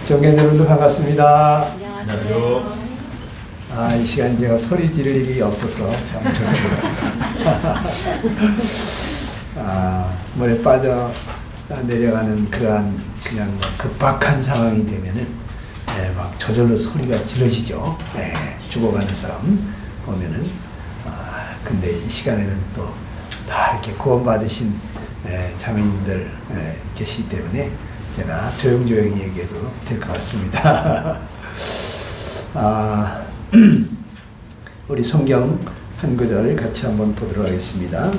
정객 여러분들 반갑습니다. 안녕하세요. 이 시간 제가 소리 지를 일이 없어서 참 좋습니다. 물에 빠져 내려가는 그러한 그냥 급박한 상황이 되면은 막 저절로 소리가 질러지죠. 죽어가는 사람 보면은. 근데 이 시간에는 또 다 이렇게 구원받으신 자매님들 계시기 때문에 제가 조용조용히 얘기해도 될 것 같습니다. 우리 성경 한 구절 같이 한번 보도록 하겠습니다.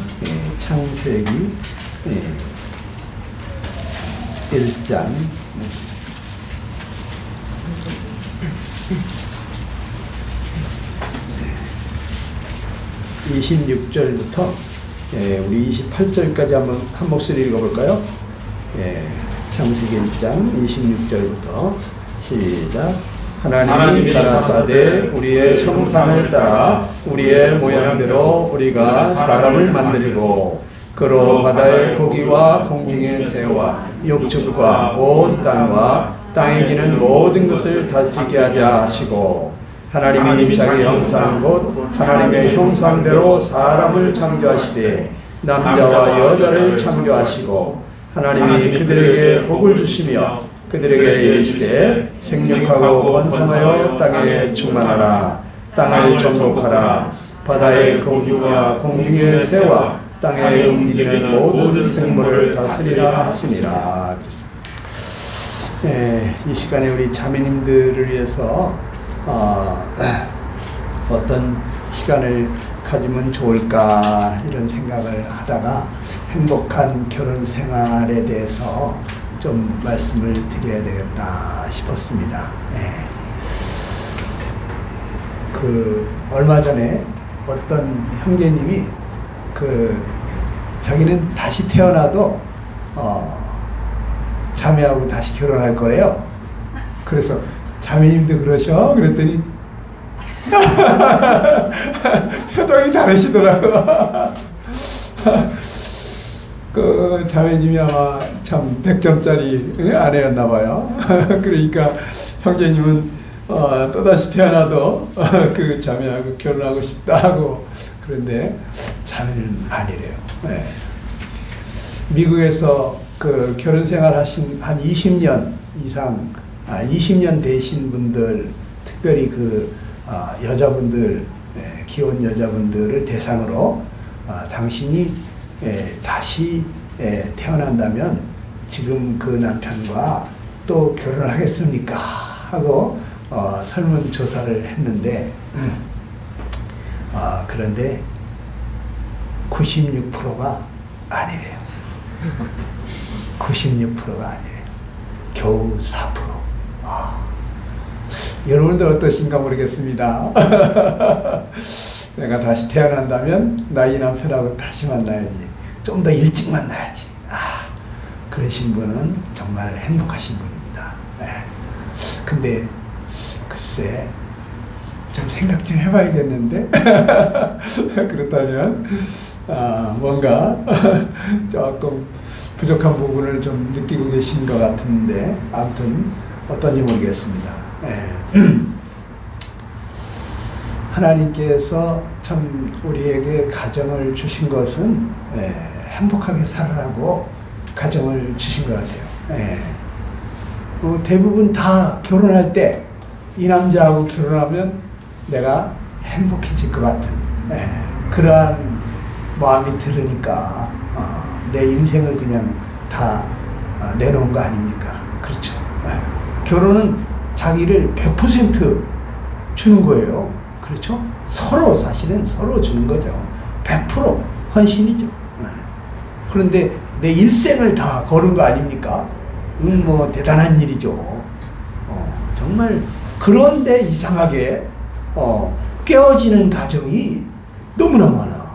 창세기 1장 26절부터 우리 28절까지 한번 한 목소리 읽어볼까요? 창세기 1장 26절부터 시작. 하나님이 가라사대 우리의 형상을 따라 우리의 모양대로 우리가 사람을 만들고 그로 바다의 고기와 공중의 새와 육축과 온 땅과 땅에 기는 모든 것을 다스리게 하자 하시고 하나님이 자기 형상 곧 하나님의 형상대로 사람을 창조하시되 남자와 여자를 창조하시고 하나님이 그들에게 복을 주시며 그들에게 이르시되 생육하고 번성하여 땅에 충만하라. 땅을 정복하라. 바다의 공중과 공중의 새와 땅에 움직이는 모든 생물을 다스리라 하시니라. 이 시간에 우리 자매님들을 위해서 어떤 시간을 가지면 좋을까 이런 생각을 하다가 행복한 결혼 생활에 대해서 좀 말씀을 드려야 되겠다 싶었습니다. 얼마 전에 어떤 형제님이 자기는 다시 태어나도 자매하고 다시 결혼할 거래요. 그래서 자매님도 그러셔? 그랬더니 표정이 다르시더라고. 자매님이 아마 참 100점짜리 아내였나 봐요. 그러니까 형제님은 또다시 태어나도 그 자매하고 결혼하고 싶다고. 그런데 자매는 아니래요. 미국에서 결혼 생활 하신 한 20년 이상 20년 되신 분들, 특별히 여자분들, 귀여운 여자분들을 대상으로 당신이 다시 태어난다면 지금 그 남편과 또 결혼을 하겠습니까? 하고 설문조사를 했는데 그런데 96%가 아니래요. 96%가 아니래요. 겨우 4%. 여러분들 어떠신가 모르겠습니다. 내가 다시 태어난다면 나이 남편하고 다시 만나야지. 좀 더 일찍 만나야지. 그러신 분은 정말 행복하신 분입니다. 근데 글쎄 좀 생각 좀 해봐야겠는데. 그렇다면 뭔가 조금 부족한 부분을 좀 느끼고 계신 것 같은데 아무튼 어떤지 모르겠습니다. 하나님께서 참 우리에게 가정을 주신 것은 행복하게 살으라고 가정을 주신 것 같아요. 대부분 다 결혼할 때 이 남자하고 결혼하면 내가 행복해질 것 같은 그러한 마음이 들으니까 내 인생을 그냥 다 내놓은 거 아닙니까? 그렇죠. 결혼은 자기를 100% 주는 거예요. 그렇죠? 사실은 서로 주는 거죠. 100% 헌신이죠. 그런데 내 일생을 다 거는 거 아닙니까? 뭐 대단한 일이죠. 정말 그런데 이상하게 깨어지는 가정이 너무나 많아.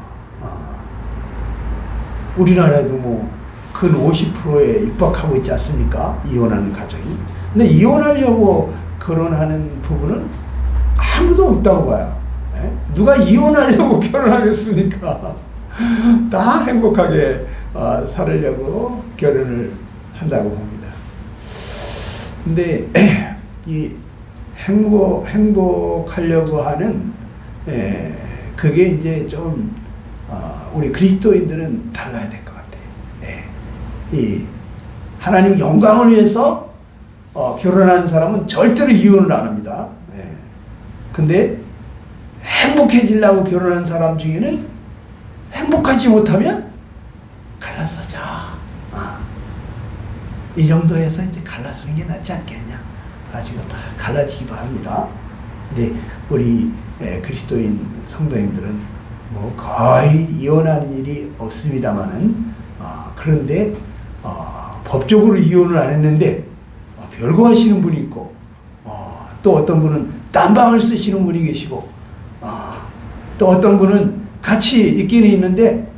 우리나라에도 뭐 근 50%에 육박하고 있지 않습니까? 이혼하는 가정이. 근데 이혼하려고 결혼하는 부부는 아무도 없다고 봐요. 누가 이혼하려고 결혼하겠습니까? 다 행복하게 살으려고 결혼을 한다고 봅니다. 근데 이 행복하려고 하는 그게 이제 좀 우리 그리스도인들은 달라야 될 것 같아요. 이 하나님 영광을 위해서 결혼하는 사람은 절대로 이혼을 안 합니다. 근데 행복해지려고 결혼한 사람 중에는 행복하지 못하면 갈라서 자. 이 정도에서 이제 갈라서는 게 낫지 않겠냐. 가지고 다 갈라지기도 합니다. 근데 우리 그리스도인 성도님들은 뭐 거의 이혼하는 일이 없습니다만은 그런데 법적으로 이혼을 안 했는데 별거 하시는 분이 있고 또 어떤 분은 딴방을 쓰시는 분이 계시고 또 어떤 분은 같이 있기는 있는데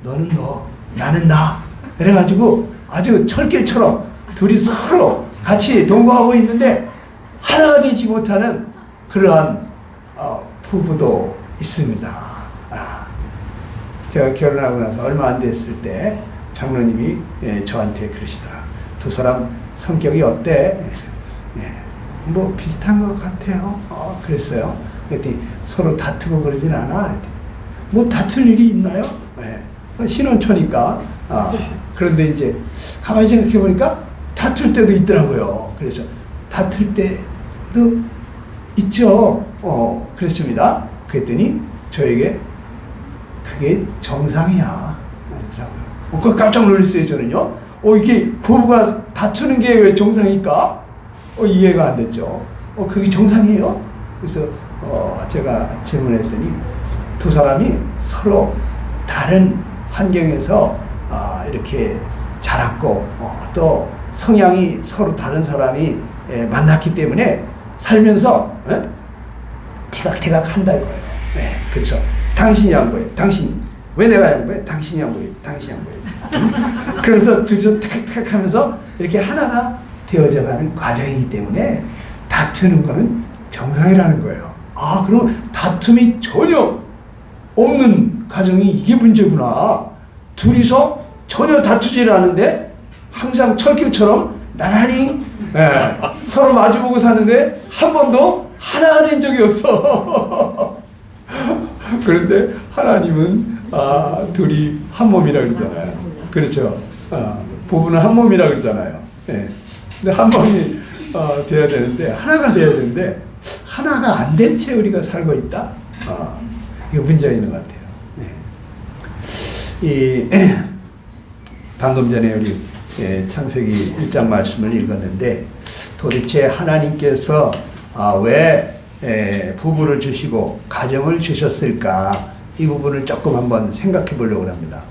너는 너 나는 나 그래가지고 아주 철길처럼 둘이 서로 같이 동거하고 있는데 하나가 되지 못하는 그러한 부부도 있습니다. 제가 결혼하고 나서 얼마 안 됐을 때 장로님이 저한테 그러시더라. 두 사람 성격이 어때? 뭐 비슷한 것 같아요. 그랬어요. 그랬더니 서로 다투고 그러진 않아. 뭐 다툴 일이 있나요? 신혼초니까. 그런데 이제 가만히 생각해 보니까 다툴 때도 있더라고요. 그래서 다툴 때도 있죠. 그랬습니다. 그랬더니 저에게 그게 정상이야. 그러더라고요. 깜짝 놀랐어요, 저는요. 이게 부부가 다투는 게 왜 정상일까? 이해가 안 됐죠. 그게 정상이에요? 그래서 제가 질문했더니 두 사람이 서로 다른 환경에서 이렇게 자랐고 또 성향이 서로 다른 사람이 만났기 때문에 살면서 티각티각 한다는 거예요. 그래서 당신이 한 거예요. 당신이. 왜 내가 한 거예요? 당신이 한 거예요. 당신이 한 거예요. 그러면서 둘이서 탁탁 하면서 이렇게 하나가 되어져 가는 과정이기 때문에 다투는 거는 정상이라는 거예요. 그럼 다툼이 전혀 없는 가정이 이게 문제구나. 둘이서 전혀 다투질 않은데 항상 철길처럼 나란히 서로 마주보고 사는데 한 번도 하나가 된 적이 없어. 그런데 하나님은 둘이 한 몸이라 그러잖아요. 그렇죠. 부부는 한 몸이라 그러잖아요. 근데 한 몸이 돼야 되는데 하나가 돼야 되는데 하나가 안 된 채 우리가 살고 있다. 이거 문제가 있는 것 같아요. 방금 전에 우리 창세기 1장 말씀을 읽었는데 도대체 하나님께서 왜 부부를 주시고 가정을 주셨을까? 이 부분을 조금 한번 생각해 보려고 합니다.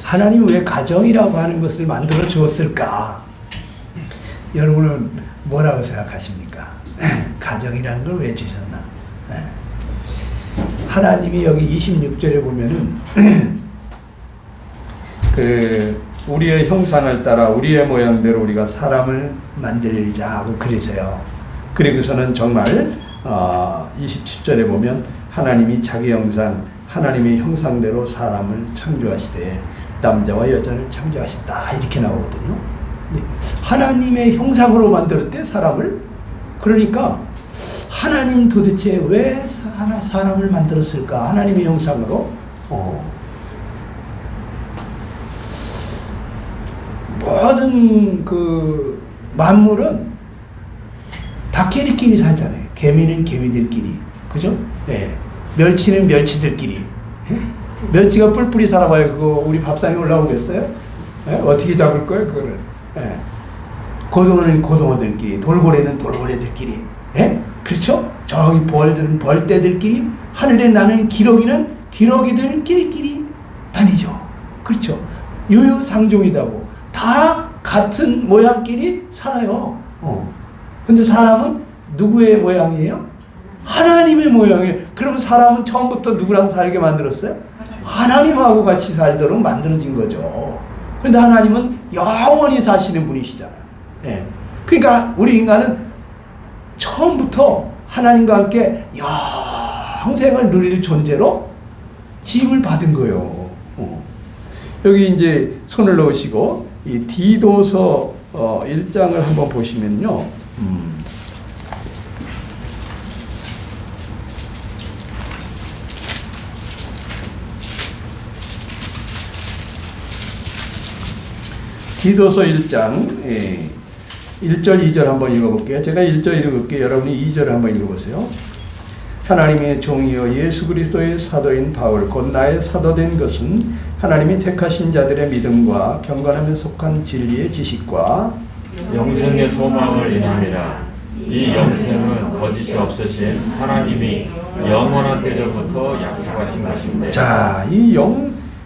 하나님은 왜 가정이라고 하는 것을 만들어 주었을까? 여러분은 뭐라고 생각하십니까? 가정이라는 걸 왜 주셨나? 하나님이 여기 26절에 보면은 우리의 형상을 따라 우리의 모양대로 우리가 사람을 만들자고 그래서요. 그리고서는 정말 27절에 보면 하나님이 자기 형상, 하나님의 형상대로 사람을 창조하시되 남자와 여자를 창조하셨다 이렇게 나오거든요. 근데 하나님의 형상으로 만들었대 사람을. 그러니까 하나님 도대체 왜 사람을 만들었을까? 하나님의 형상으로. 모든 그 만물은 다 끼리끼리 살잖아요. 개미는 개미들끼리, 그죠? 멸치는 멸치들끼리. 멸치가 뿔뿔이 살아봐요. 그거 우리 밥상에 올라오겠어요? 어떻게 잡을 거예요, 그거를? 고등어는 고등어들끼리, 돌고래는 돌고래들끼리. 그렇죠? 저기 벌들은 벌떼들끼리, 하늘에 나는 기러기는 기러기들끼리 다니죠. 그렇죠? 유유상종이다고. 다 같은 모양끼리 살아요. 근데 사람은 누구의 모양이에요? 하나님의 모양이에요. 그럼 사람은 처음부터 누구랑 살게 만들었어요? 하나님하고 같이 살도록 만들어진 거죠. 그런데 하나님은 영원히 사시는 분이시잖아요. 그러니까 우리 인간은 처음부터 하나님과 함께 영생을 누릴 존재로 지음을 받은 거예요. 여기 이제 손을 넣으시고 이 디도서 1장을 한번 보시면요. 디도서 1장 1절 2절 한번 읽어볼게요. 제가 1절 읽을게요. 여러분이 2절 한번 읽어보세요. 하나님의 종이여 예수 그리스도의 사도인 바울 곧 나의 사도된 것은 하나님이 택하신 자들의 믿음과 경건함에 속한 진리의 지식과 영생의 소망을 인함이라. 이 영생은 거짓이 없으신 하나님이 영원한 때전부터 약속하신 것인데. 자,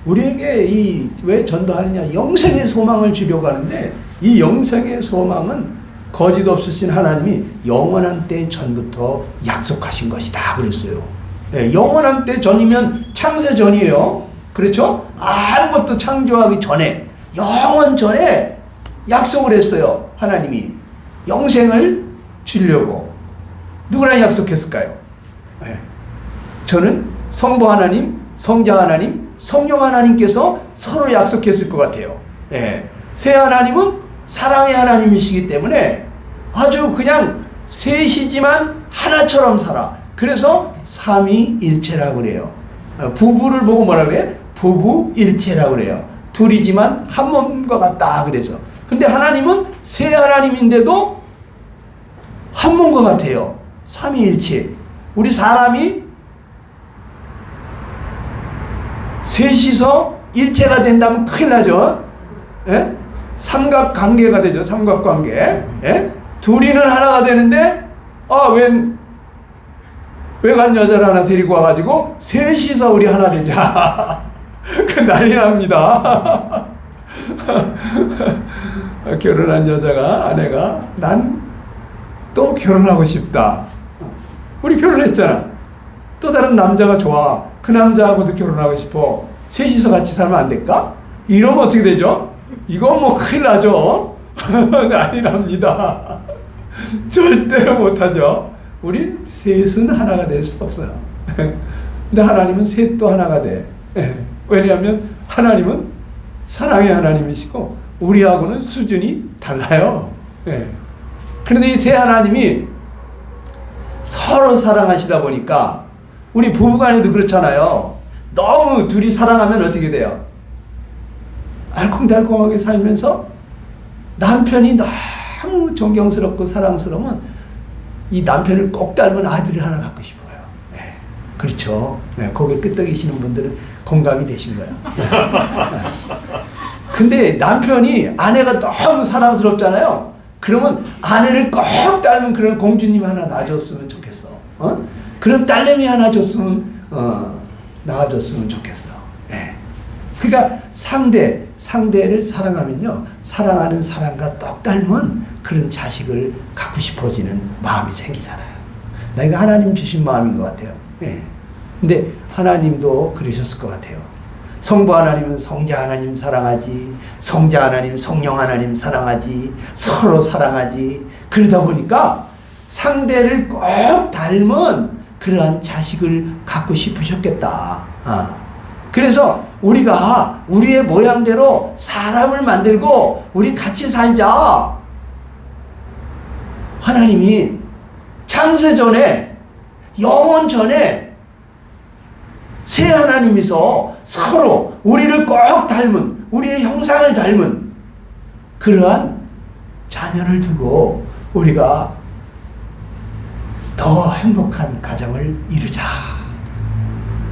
우리에게 왜 전도하느냐? 영생의 소망을 주려고 하는데 이 영생의 소망은 거짓 없으신 하나님이 영원한 때 전부터 약속하신 것이다 그랬어요. 네, 영원한 때 전이면 창세 전이에요. 그렇죠? 아무것도 창조하기 전에 영원 전에 약속을 했어요. 하나님이 영생을 주려고. 누구랑 약속했을까요? 네. 저는 성부 하나님, 성자 하나님, 성령 하나님께서 서로 약속했을 것 같아요. 네. 새 하나님은 사랑의 하나님이시기 때문에 아주 그냥 셋이지만 하나처럼 살아. 그래서 삼위일체라고 그래요. 부부를 보고 뭐라 그래? 부부일체라고 그래요. 둘이지만 한 몸과 같다 그래서. 근데 하나님은 세 하나님인데도 한 몸과 같아요. 삼위일체. 우리 사람이 셋이서 일체가 된다면 큰일 나죠. 예? 삼각관계가 되죠. 삼각관계. 예? 둘이는 하나가 되는데 외간 여자를 하나 데리고 와가지고 셋이서 우리 하나 되자. 그 난리 납니다. 결혼한 여자가 아내가 난 또 결혼하고 싶다. 우리 결혼했잖아. 또 다른 남자가 좋아. 그 남자하고도 결혼하고 싶어. 셋이서 같이 살면 안 될까? 이러면 어떻게 되죠? 이건 뭐 큰일 나죠. 난리 납니다. 절대로 못하죠. 우린 셋은 하나가 될 수 없어요. 근데 하나님은 셋도 하나가 돼. 왜냐하면 하나님은 사랑의 하나님이시고 우리하고는 수준이 달라요. 그런데 이 세 하나님이 서로 사랑하시다 보니까 우리 부부간에도 그렇잖아요. 너무 둘이 사랑하면 어떻게 돼요? 알콩달콩하게 살면서 남편이 너무 존경스럽고 사랑스러우면 이 남편을 꼭 닮은 아들을 하나 갖고 싶어요. 네. 그렇죠. 네. 거기에 끄떡이시는 분들은 공감이 되신 거예요. 근데 남편이 아내가 너무 사랑스럽잖아요. 그러면 아내를 꼭 닮은 그런 공주님 하나 놔줬으면 좋겠어. 그런 딸내미 하나 줬으면 낳아줬으면 좋겠어. 네. 그러니까 상대를 사랑하면요, 사랑하는 사람과 똑 닮은 그런 자식을 갖고 싶어지는 마음이 생기잖아요. 나 이거 하나님 주신 마음인 것 같아요. 예. 근데 하나님도 그러셨을 것 같아요. 성부 하나님은 성자 하나님 사랑하지, 성자 하나님 성령 하나님 사랑하지, 서로 사랑하지. 그러다 보니까 상대를 꼭 닮은 그러한 자식을 갖고 싶으셨겠다. 그래서 우리가 우리의 모양대로 사람을 만들고 우리 같이 살자. 하나님이 창세 전에, 영원 전에 새 하나님이서 서로 우리를 꼭 닮은, 우리의 형상을 닮은 그러한 자녀를 두고 우리가 더 행복한 가정을 이루자.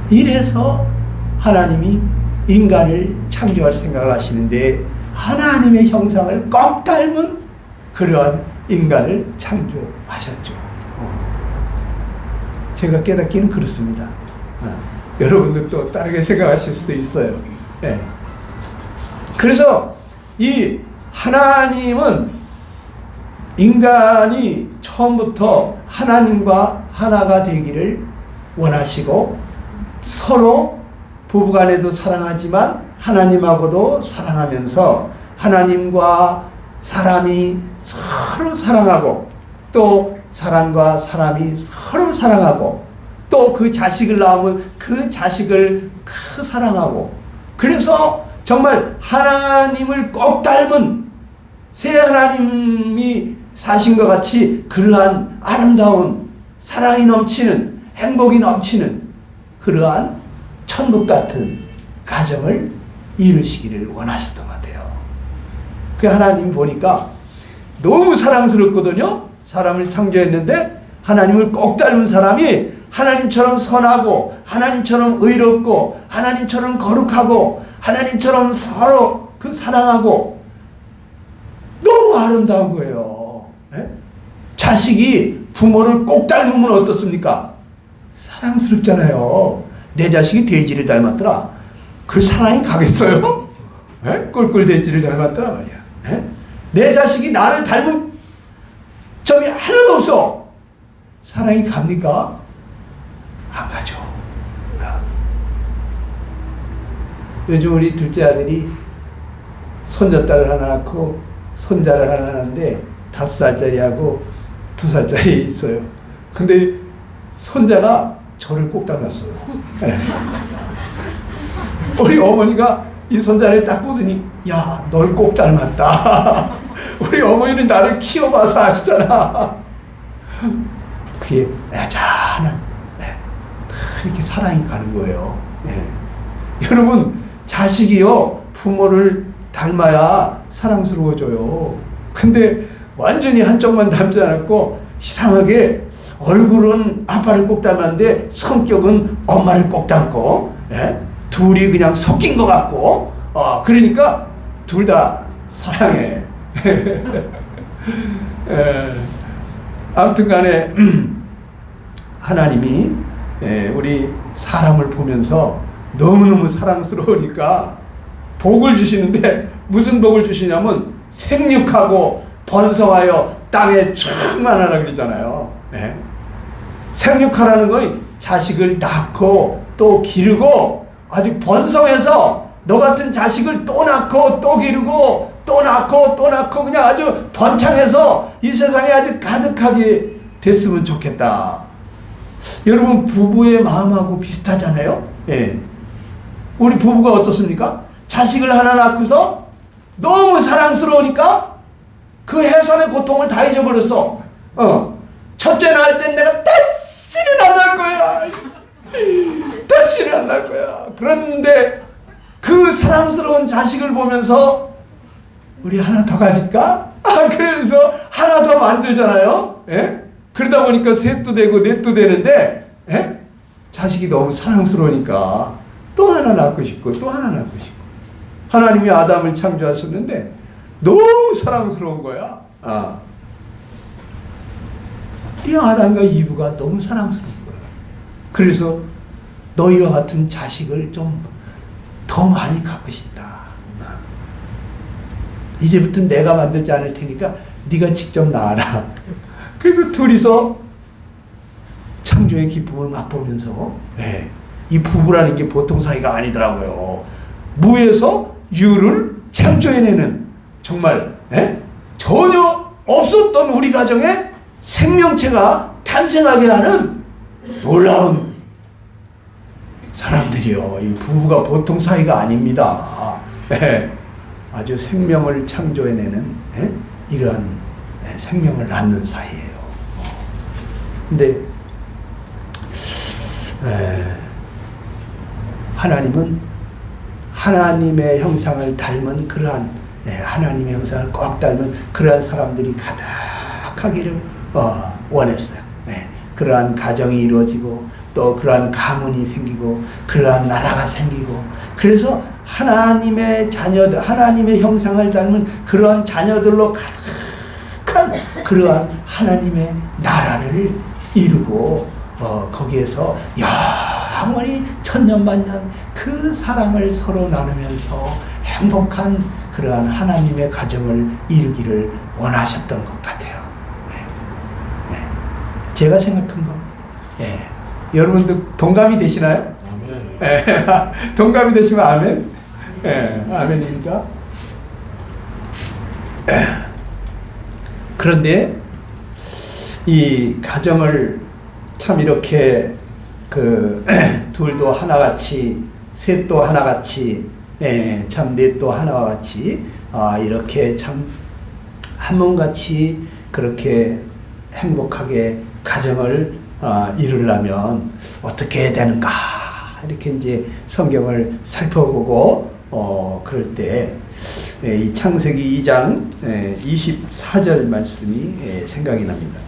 이래서 하나님이 인간을 창조할 생각을 하시는데 하나님의 형상을 꼭 닮은 그러한 인간을 창조하셨죠. 제가 깨닫기는 그렇습니다. 여러분들 또 다르게 생각하실 수도 있어요. 네. 그래서 이 하나님은 인간이 처음부터 하나님과 하나가 되기를 원하시고 서로 부부간에도 사랑하지만 하나님하고도 사랑하면서 하나님과 사람이 서로 사랑하고 또 사람과 사람이 서로 사랑하고 또 그 자식을 낳으면 그 자식을 사랑하고 그래서 정말 하나님을 꼭 닮은 새 하나님이 사신 것 같이 그러한 아름다운 사랑이 넘치는 행복이 넘치는 그러한 천국 같은 가정을 이루시기를 원하셨던 것 같아요. 그 하나님 보니까 너무 사랑스럽거든요. 사람을 창조했는데 하나님을 꼭 닮은 사람이 하나님처럼 선하고 하나님처럼 의롭고 하나님처럼 거룩하고 하나님처럼 서로 그 사랑하고 너무 아름다운 거예요. 네? 자식이 부모를 꼭 닮으면 어떻습니까? 사랑스럽잖아요. 내 자식이 돼지를 닮았더라. 그 사랑이 가겠어요? 네? 꿀꿀돼지를 닮았더라 말이야. 네? 내 자식이 나를 닮은 점이 하나도 없어. 사랑이 갑니까? 안 가죠. 요즘 우리 둘째 아들이 손녀딸을 하나 낳고 손자를 하나 낳았는데 5살짜리하고 2살짜리 있어요. 근데 손자가 저를 꼭 닮았어요. 네. 우리 어머니가 이 손자를 딱 보더니 야, 널 꼭 닮았다. 우리 어머니는 나를 키워봐서 아시잖아. 그게 애잔한 이렇게 사랑이 가는 거예요. 네. 여러분, 자식이요 부모를 닮아야 사랑스러워져요. 근데 완전히 한쪽만 닮지 않았고 이상하게 얼굴은 아빠를 꼭 닮았는데 성격은 엄마를 꼭 닮고, 예? 둘이 그냥 섞인 것 같고, 그러니까 둘 다 사랑해. 아무튼간에 하나님이 우리 사람을 보면서 너무너무 사랑스러우니까 복을 주시는데 무슨 복을 주시냐면 생육하고 번성하여 땅에 충만하라 그러잖아요. 네. 생육하라는 건 자식을 낳고 또 기르고 아주 번성해서 너 같은 자식을 또 낳고 또 기르고 또 낳고 또 낳고 그냥 아주 번창해서 이 세상에 아주 가득하게 됐으면 좋겠다. 여러분, 부부의 마음하고 비슷하잖아요. 예. 우리 부부가 어떻습니까? 자식을 하나 낳고서 너무 사랑스러우니까 그 해산의 고통을 다 잊어버렸어. 첫째 낳을 땐 내가 다시는 안 낳을 거야. 다시는 안 낳을 거야. 그런데 그 사랑스러운 자식을 보면서 우리 하나 더 가질까? 그래서 하나 더 만들잖아요. 예? 그러다 보니까 셋도 되고 넷도 되는데, 예? 자식이 너무 사랑스러우니까 또 하나 낳고 싶고 또 하나 낳고 싶고. 하나님이 아담을 창조하셨는데 너무 사랑스러운 거야. 이 아담과 이브가 너무 사랑스러운 거야. 그래서 너희와 같은 자식을 좀 더 많이 갖고 싶다. 이제부터 내가 만들지 않을 테니까 네가 직접 낳아라. 그래서 둘이서 창조의 기쁨을 맛보면서, 네, 이 부부라는 게 보통 사이가 아니더라고요. 무에서 유를 창조해내는 정말, 네? 전혀 없었던 우리 가정에 생명체가 탄생하게 하는 놀라운 사람들이요. 이 부부가 보통 사이가 아닙니다. 네. 아주 생명을 창조해내는, 네? 이러한, 네, 생명을 낳는 사이예요. 근데 하나님은 하나님의 형상을 닮은 그러한, 하나님의 형상을 꼭 닮은 그러한 사람들이 가득하기를 원했어요. 그러한 가정이 이루어지고 또 그러한 가문이 생기고 그러한 나라가 생기고, 그래서 하나님의 자녀들, 하나님의 형상을 닮은 그러한 자녀들로 가득한 그러한 하나님의 나라를 이루고 거기에서 영원히 천년만년 그 사랑을 서로 나누면서 행복한 그러한 하나님의 가정을 이루기를 원하셨던 것 같아요. 제가 생각한 거. 여러분도 동감이 되시나요? 아멘. 동감이 되시면 아멘. 아멘입니까? 그런데 이 가정을 참 이렇게 둘도 하나같이 셋도 하나같이 참 내 또 하나와 같이 이렇게 참 한 몸같이 그렇게 행복하게 가정을 이루려면 어떻게 해야 되는가 이렇게 이제 성경을 살펴보고 그럴 때 이 창세기 2장 24절 말씀이 생각이 납니다.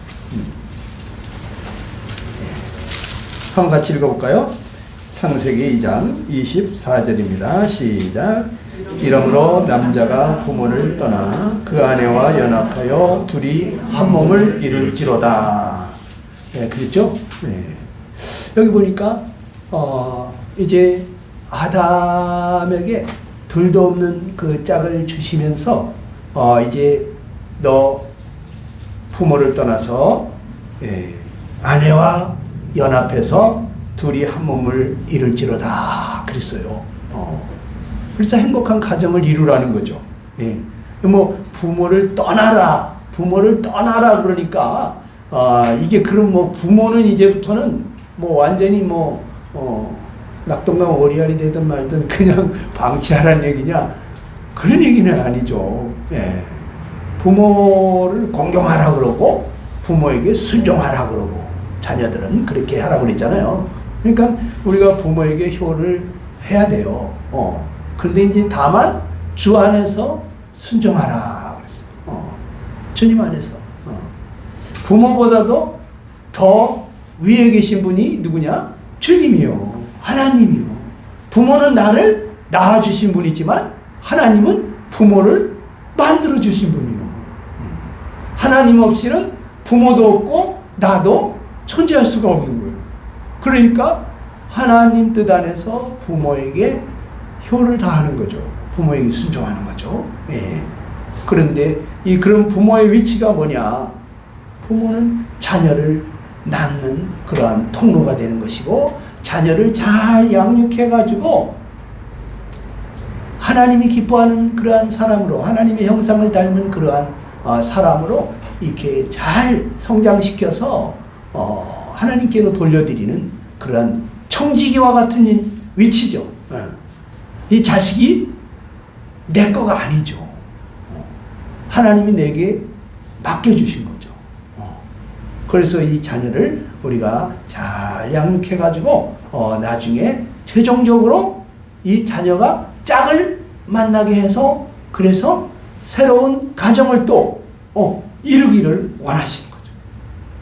한번 같이 읽어볼까요? 창세기 2장 24절입니다. 시작. 이러므로 남자가 부모를 떠나 그 아내와 연합하여 둘이 한 몸을 이룰지로다. 그랬죠? 여기 보니까 이제 아담에게 둘도 없는 그 짝을 주시면서 이제 너 부모를 떠나서 아내와 연합해서 둘이 한 몸을 이룰지로다 그랬어요. 그래서 행복한 가정을 이루라는 거죠. 뭐 부모를 떠나라 그러니까 이게 그럼 뭐 부모는 이제부터는 뭐 완전히 뭐 낙동강 오리알이 되든 말든 그냥 방치하라는 얘기냐? 그런 얘기는 아니죠. 부모를 공경하라 그러고 부모에게 순종하라 그러고 자녀들은 그렇게 하라고 그랬잖아요. 그러니까 우리가 부모에게 효를 해야 돼요. 그런데 이제 다만 주 안에서 순종하라 그랬어요. 주님 안에서. 부모보다도 더 위에 계신 분이 누구냐? 주님이요. 하나님이요. 부모는 나를 낳아주신 분이지만 하나님은 부모를 만들어주신 분이요. 하나님 없이는 부모도 없고 나도 존재할 수가 없는 거예요. 그러니까 하나님 뜻 안에서 부모에게 효를 다하는 거죠. 부모에게 순종하는 거죠. 그런데 그런 부모의 위치가 뭐냐? 부모는 자녀를 낳는 그러한 통로가 되는 것이고 자녀를 잘 양육해가지고 하나님이 기뻐하는 그러한 사람으로 하나님의 형상을 닮은 그러한 사람으로 이렇게 잘 성장시켜서 하나님께로 돌려드리는 그러한 청지기와 같은 위치죠. 이 자식이 내 거가 아니죠. 하나님이 내게 맡겨주신 거죠. 그래서 이 자녀를 우리가 잘 양육해가지고 나중에 최종적으로 이 자녀가 짝을 만나게 해서 그래서 새로운 가정을 또 이루기를 원하시는 거죠.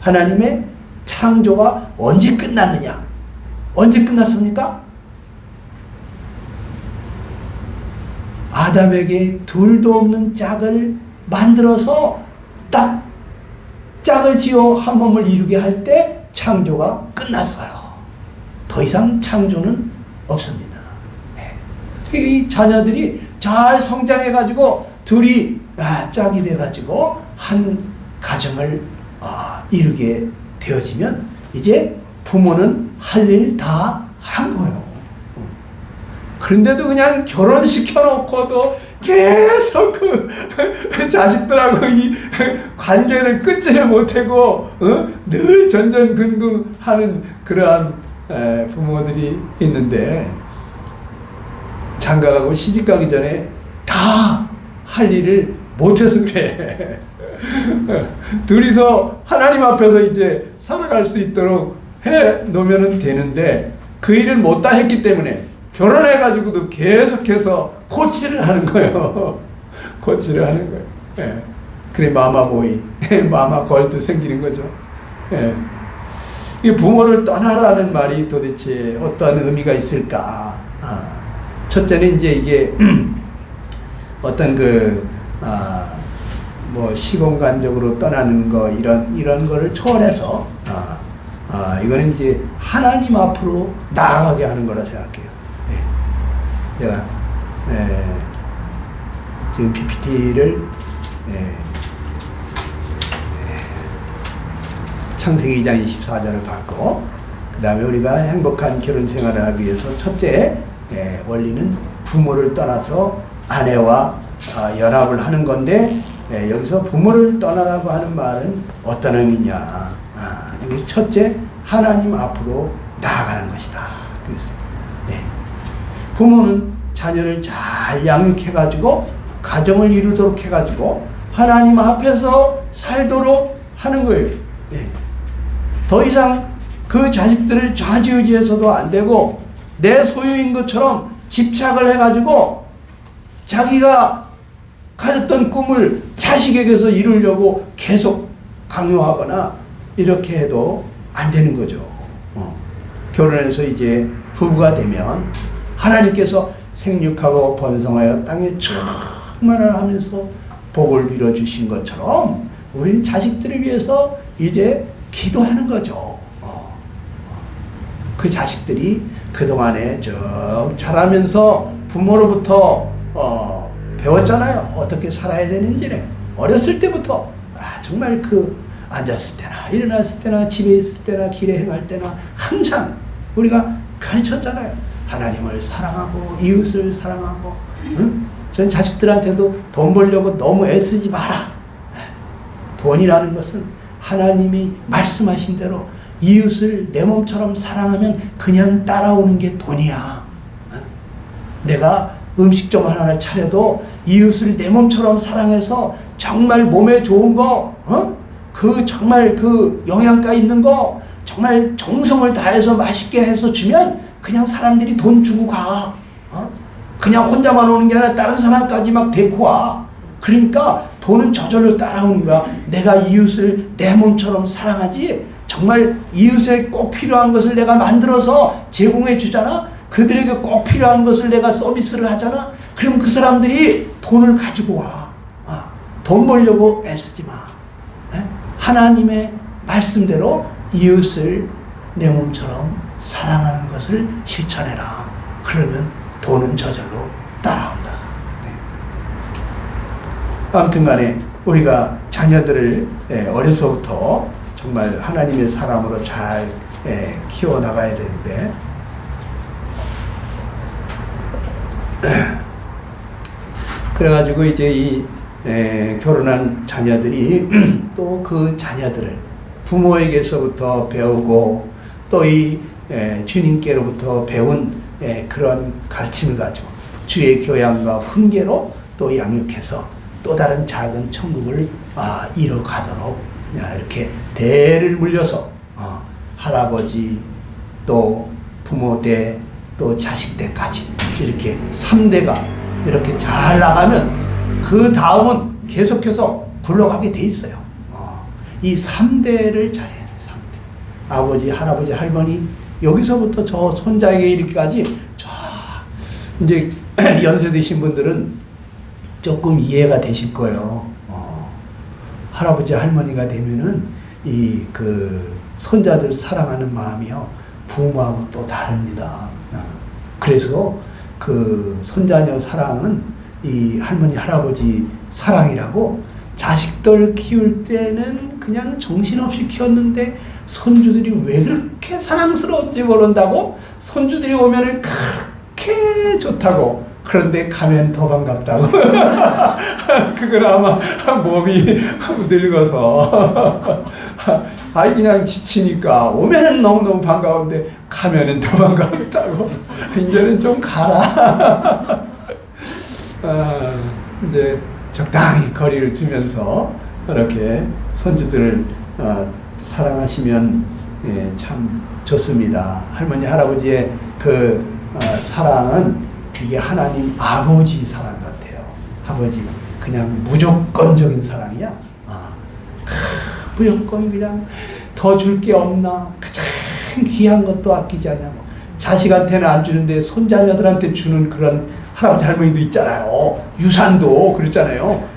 하나님의 창조가 언제 끝났느냐? 언제 끝났습니까? 아담에게 둘도 없는 짝을 만들어서 딱 짝을 지어 한 몸을 이루게 할 때 창조가 끝났어요. 더 이상 창조는 없습니다. 이 자녀들이 잘 성장해가지고 둘이 짝이 돼가지고 한 가정을 이루게 되어지면 이제 부모는 할 일 다 한 거예요. 그런데도 그냥 결혼시켜놓고도 계속 그 자식들하고 이 관계를 끊지를 못하고 늘 전전긍긍하는 그러한 부모들이 있는데 장가가고 시집가기 전에 다 할 일을 못해서 그래. 둘이서 하나님 앞에서 이제 살아갈 수 있도록 해 놓으면 되는데 그 일을 못 다 했기 때문에 결혼해가지고도 계속해서 코치를 하는 거예요. 코치를 하는 거예요. 그래 마마보이, 마마걸도 생기는 거죠. 이 부모를 떠나라는 말이 도대체 어떤 의미가 있을까? 첫째는 이제 이게 어떤 뭐 시공간적으로 떠나는 거 이런 거를 초월해서 이거는 이제 하나님 앞으로 나아가게 하는 거라 생각해요. 제가 지금 PPT를 창세기 2장 24절을 받고 그 다음에 우리가 행복한 결혼 생활을 하기 위해서 첫째 원리는 부모를 떠나서 아내와 연합을 하는 건데 여기서 부모를 떠나라고 하는 말은 어떤 의미냐? 여기 첫째 하나님 앞으로 나아가는 것이다. 그랬어요. 부모는 자녀를 잘 양육해가지고 가정을 이루도록 해가지고 하나님 앞에서 살도록 하는 거예요. 네. 더 이상 그 자식들을 좌지우지해서도 안 되고 내 소유인 것처럼 집착을 해가지고 자기가 가졌던 꿈을 자식에게서 이루려고 계속 강요하거나 이렇게 해도 안 되는 거죠. 결혼해서 이제 부부가 되면 하나님께서 생육하고 번성하여 땅에 충만을 하면서 복을 빌어주신 것처럼 우리는 자식들을 위해서 이제 기도하는 거죠. 그 자식들이 그동안에 쭉 자라면서 부모로부터 배웠잖아요. 어떻게 살아야 되는지를. 어렸을 때부터 정말 앉았을 때나 일어났을 때나 집에 있을 때나 길에 행할 때나 항상 우리가 가르쳤잖아요. 하나님을 사랑하고 이웃을 사랑하고. 응? 전 자식들한테도 돈 벌려고 너무 애쓰지 마라. 돈이라는 것은 하나님이 말씀하신 대로 이웃을 내 몸처럼 사랑하면 그냥 따라오는 게 돈이야. 내가 음식점 하나를 차려도 이웃을 내 몸처럼 사랑해서 정말 몸에 좋은 거, 정말 영양가 있는 거, 정말 정성을 다해서 맛있게 해서 주면 그냥 사람들이 돈 주고 가. 그냥 혼자만 오는 게 아니라 다른 사람까지 막 데리고 와. 그러니까 돈은 저절로 따라오는 거야. 내가 이웃을 내 몸처럼 사랑하지. 정말 이웃에 꼭 필요한 것을 내가 만들어서 제공해 주잖아. 그들에게 꼭 필요한 것을 내가 서비스를 하잖아. 그럼 그 사람들이 돈을 가지고 와. 돈 벌려고 애쓰지 마. 하나님의 말씀대로 이웃을 내 몸처럼 사랑하는 것을 실천해라. 그러면 돈은 저절로 따라온다. 아무튼 간에 우리가 자녀들을 어려서부터 정말 하나님의 사람으로 잘 키워나가야 되는데 그래가지고 이제 이 결혼한 자녀들이 또 그 자녀들을 부모에게서부터 배우고 또 이 주님께로부터 배운 그런 가르침을 가지고 주의 교양과 훈계로 또 양육해서 또 다른 작은 천국을 이뤄가도록 이렇게 대를 물려서 할아버지 또 부모 대 또 자식 대까지 이렇게 3대가 이렇게 잘 나가면 그 다음은 계속해서 굴러가게 돼 있어요. 이 3대를 잘해야 돼. 3대. 아버지, 할아버지, 할머니 여기서부터 저 손자에게 이렇게까지 이제 연세 드신 분들은 조금 이해가 되실 거예요. 할아버지, 할머니가 되면은 손자들 사랑하는 마음이요 부모하고 또 다릅니다. 그래서 손자녀 사랑은 이 할머니, 할아버지 사랑이라고 자식들 키울 때는 그냥 정신없이 키웠는데 손주들이 왜 그렇게 사랑스러운지 모른다고 손주들이 오면은 그렇게 좋다고 그런데 가면 더 반갑다고 그건 아마 몸이 늙어서 그냥 지치니까 오면은 너무너무 반가운데 가면은 더 반갑다고 이제는 좀 가라 이제 적당히 거리를 두면서 그렇게 손주들을 사랑하시면 참 좋습니다. 할머니, 할아버지의 사랑은 이게 하나님 아버지 사랑 같아요. 아버지 그냥 무조건적인 사랑이야. 무조건 그냥 더 줄 게 없나? 가장 귀한 것도 아끼지 않냐고. 자식한테는 안 주는데 손자녀들한테 주는 그런 할아버지 할머니도 있잖아요. 유산도 그렇잖아요.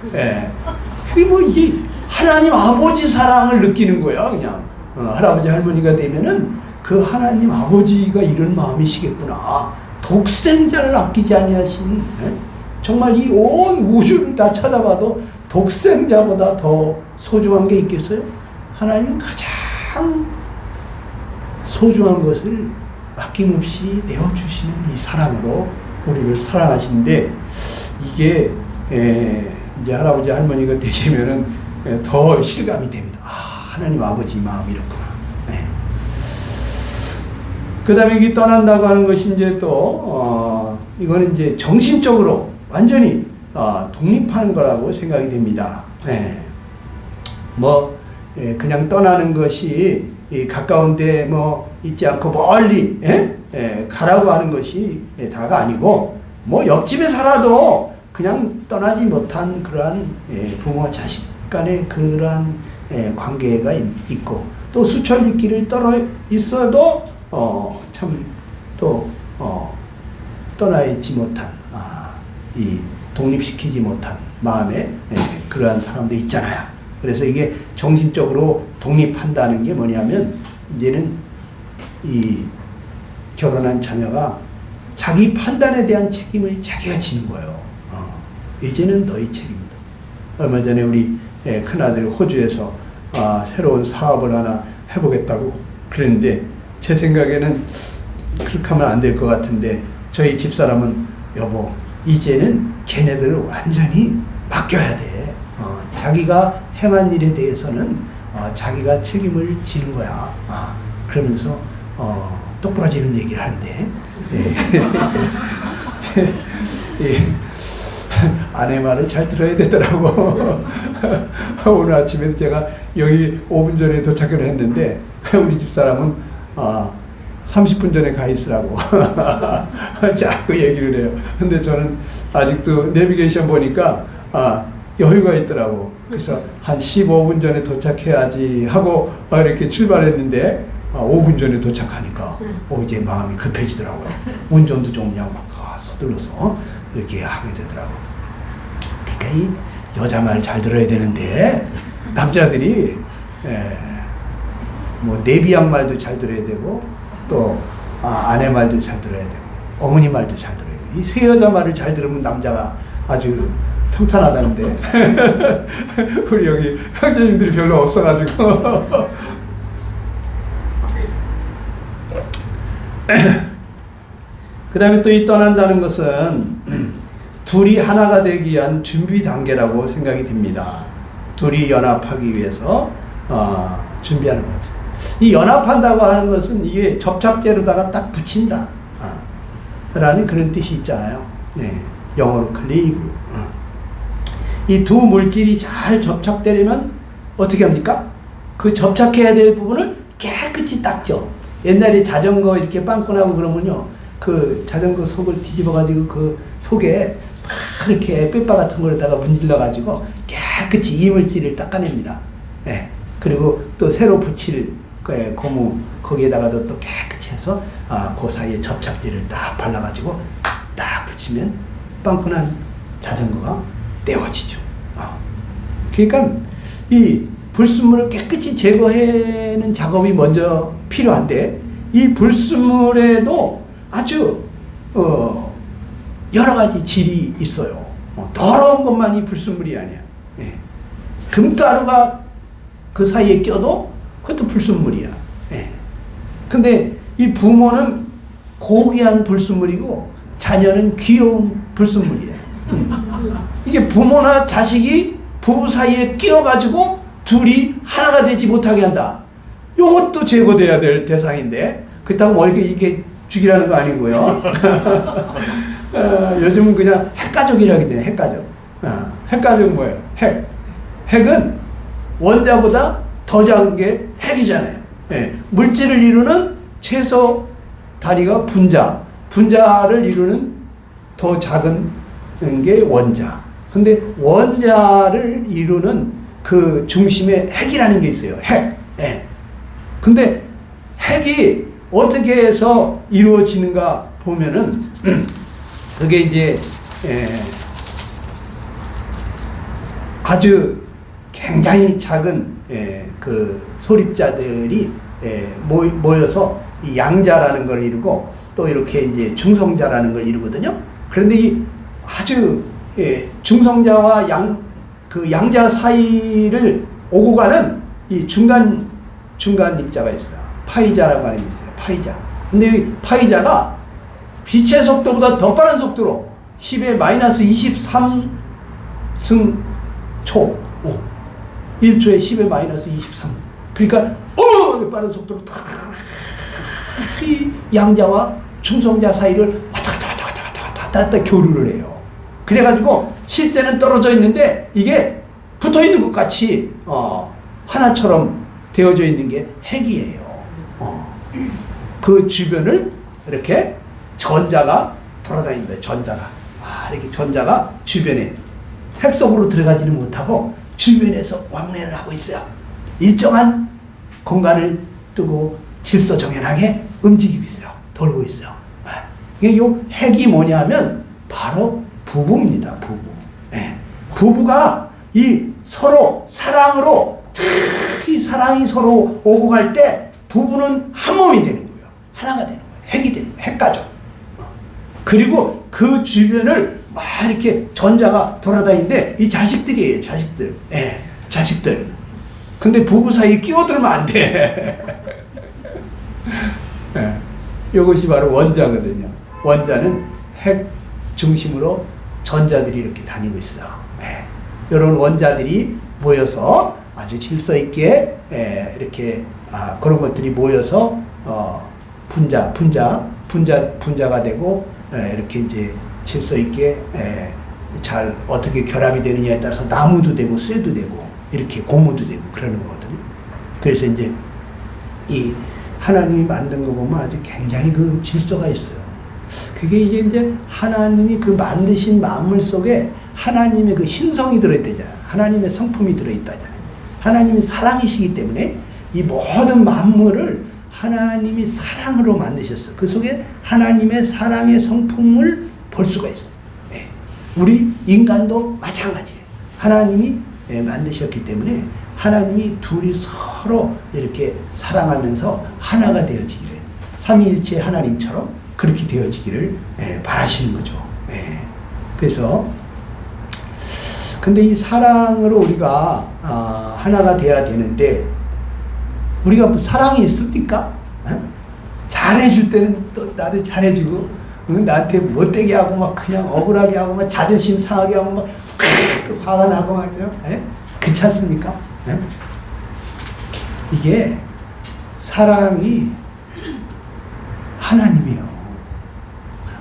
그게 이게 하나님 아버지 사랑을 느끼는 거야. 그냥 할아버지 할머니가 되면은 그 하나님 아버지가 이런 마음이시겠구나. 독생자를 아끼지 아니하신 정말 이 온 우주를 다 찾아봐도 독생자보다 더 소중한 게 있겠어요? 하나님은 가장 소중한 것을 아낌없이 내어주시는 이 사랑으로 우리를 사랑하시는데 이게 이제 할아버지 할머니가 되시면은 더 실감이 됩니다. 하나님 아버지 마음이 이렇구나. 그 다음에 이 떠난다고 하는 것이 이제 이거는 이제 정신적으로 완전히 독립하는 거라고 생각이 됩니다. 예. 그냥 떠나는 것이 가까운데 있지 않고 멀리 가라고 하는 것이 다가 아니고 옆집에 살아도 그냥 떠나지 못한 그러한 부모와 자식 간의 그러한 관계가 있고 또 수천 리길을 떨어 있어도 참 또 떠나 있지 못한 이 독립시키지 못한 마음에 그러한 사람도 있잖아요. 그래서 이게 정신적으로 독립한다는 게 뭐냐면 이제는 이 결혼한 자녀가 자기 판단에 대한 책임을 자기가 지는 거예요. 이제는 너희 책임이다. 얼마 전에 우리 큰아들이 호주에서 새로운 사업을 하나 해보겠다고 그랬는데 제 생각에는 그렇게 하면 안 될 것 같은데 저희 집사람은 여보 이제는 걔네들을 완전히 맡겨야 돼. 자기가 행한 일에 대해서는 자기가 책임을 지는 거야. 그러면서 똑부러지는 얘기를 하는데 아내 말을 잘 들어야 되더라고. 오늘 아침에도 제가 여기 5분 전에 도착을 했는데 우리 집사람은 30분 전에 가 있으라고 자꾸 얘기를 해요. 근데 저는 아직도 내비게이션 보니까 여유가 있더라고. 그래서 한 15분 전에 도착해야지 하고 이렇게 출발했는데 5분 전에 도착하니까 이제 마음이 급해지더라고요. 운전도 좀 그냥 막 서둘러서 이렇게 하게 되더라고요. 그러니까 이 여자 말 잘 들어야 되는데 남자들이 내비양 말도 잘 들어야 되고 또 아내 말도 잘 들어야 되고 어머니 말도 잘 들어야 되고 이 세 여자 말을 잘 들으면 남자가 아주 평탄하다는데 우리 여기 형제님들이 별로 없어가지고 그 다음에 또 이 떠난다는 것은 둘이 하나가 되기 위한 준비 단계라고 생각이 듭니다. 둘이 연합하기 위해서 준비하는 거죠. 이 연합한다고 하는 것은 이게 접착제로다가 딱 붙인다 라는 그런 뜻이 있잖아요. 영어로 클레이브. 이 두 물질이 잘 접착되려면 어떻게 합니까? 그 접착해야 될 부분을 깨끗이 닦죠. 옛날에 자전거 이렇게 빵꾸나고 그러면요, 그 자전거 속을 뒤집어가지고 그 속에 막 이렇게 빼빠 같은 거에다가 문질러가지고 깨끗이 이물질을 닦아냅니다. 그리고 또 새로 붙일 고무 거기에다가도 또 깨끗이 해서 그 사이에 접착제를 딱 발라가지고 딱 붙이면 빵꾸난 자전거가 떼어지죠. 그러니까 이 불순물을 깨끗이 제거하는 작업이 먼저 필요한데 이 불순물에도 아주 여러 가지 질이 있어요. 더러운 것만이 불순물이 아니야. 금가루가 그 사이에 껴도 그것도 불순물이야. 근데 이 부모는 고귀한 불순물이고 자녀는 귀여운 불순물이야. 이게 부모나 자식이 부부 사이에 끼어가지고 둘이 하나가 되지 못하게 한다. 이것도 제거돼야 될 대상인데 그렇다고 이렇게 죽이라는 거 아니고요. 요즘은 그냥 핵가족이라고 하잖아요. 핵가족. 핵가족은 뭐예요? 핵은 원자보다 더 작은 게 핵이잖아요. 물질을 이루는 최소 단위가 분자, 분자를 이루는 더 작은 게 원자. 근데 원자를 이루는 그 중심에 핵이라는 게 있어요. 핵. 근데 핵이 어떻게 해서 이루어지는가 보면은 그게 이제 아주 굉장히 작은 그 소립자들이 모여서 이 양자라는 걸 이루고 또 이렇게 이제 중성자라는 걸 이루거든요. 그런데 이 아주 중성자와 양자 사이를 오고 가는 이 중간 입자가 있어요. 파이자라고 하는 게 있어요. 파이자. 근데 이 파이자가 빛의 속도보다 더 빠른 속도로 10의 마이너스 23승 초 1초에 10의 마이너스 23. 그러니까 어마어마하게 빠른 속도로 이 양자와 충성자 사이를 왔다 갔다 교류를 해요. 그래가지고 실제는 떨어져 있는데 이게 붙어 있는 것 같이 하나처럼 되어져 있는 게 핵이에요. 그 주변을 이렇게 전자가 돌아다닙니다. 전자가 이렇게 전자가 주변에 핵 속으로 들어가지는 못하고 주변에서 왕래를 하고 있어요. 일정한 공간을 두고 질서정연하게 움직이고 있어요. 돌고 있어요. 이게 요 핵이 뭐냐면 바로 부부입니다. 부부. 부부가 이 서로 사랑으로 이 사랑이 서로 오고 갈 때 부부는 한 몸이 되는 거예요. 하나가 되는 거예요. 핵이 되는 거예요. 핵가족. 그리고 그 주변을 막 이렇게 전자가 돌아다니는데 이 자식들이에요. 자식들. 자식들. 근데 부부 사이에 끼어들면 안 돼. 이것이 바로 원자거든요. 원자는 핵 중심으로 전자들이 이렇게 다니고 있어요. 이런 원자들이 모여서 아주 질서 있게 이렇게 그런 것들이 모여서 분자가 되고 이렇게 이제 질서 있게 잘 어떻게 결합이 되느냐에 따라서 나무도 되고 쇠도 되고 이렇게 고무도 되고 그러는 거거든요. 그래서 이제 이 하나님이 만든 거 보면 아주 굉장히 그 질서가 있어요. 그게 이제 하나님이 그 만드신 만물 속에 하나님의 그 신성이 들어있다잖아요. 하나님의 성품이 들어있다잖아요. 하나님이 사랑이시기 때문에 이 모든 만물을 하나님이 사랑으로 만드셨어요. 그 속에 하나님의 사랑의 성품을 볼 수가 있어요. 우리 인간도 마찬가지예요. 하나님이 만드셨기 때문에 하나님이 둘이 서로 이렇게 사랑하면서 하나가 되어지기를, 삼위일체 하나님처럼 그렇게 되어지기를 바라시는 거죠. 그래서 근데 이 사랑으로 우리가 하나가 돼야 되는데 우리가 사랑이 있습니까? 잘해줄 때는 또 나도 잘해주고 나한테 못되게 하고 막 그냥 억울하게 하고 막 자존심 상하게 하고 막 또 화가 나고 말이죠. 그렇지 않습니까? 이게 사랑이 하나님이요.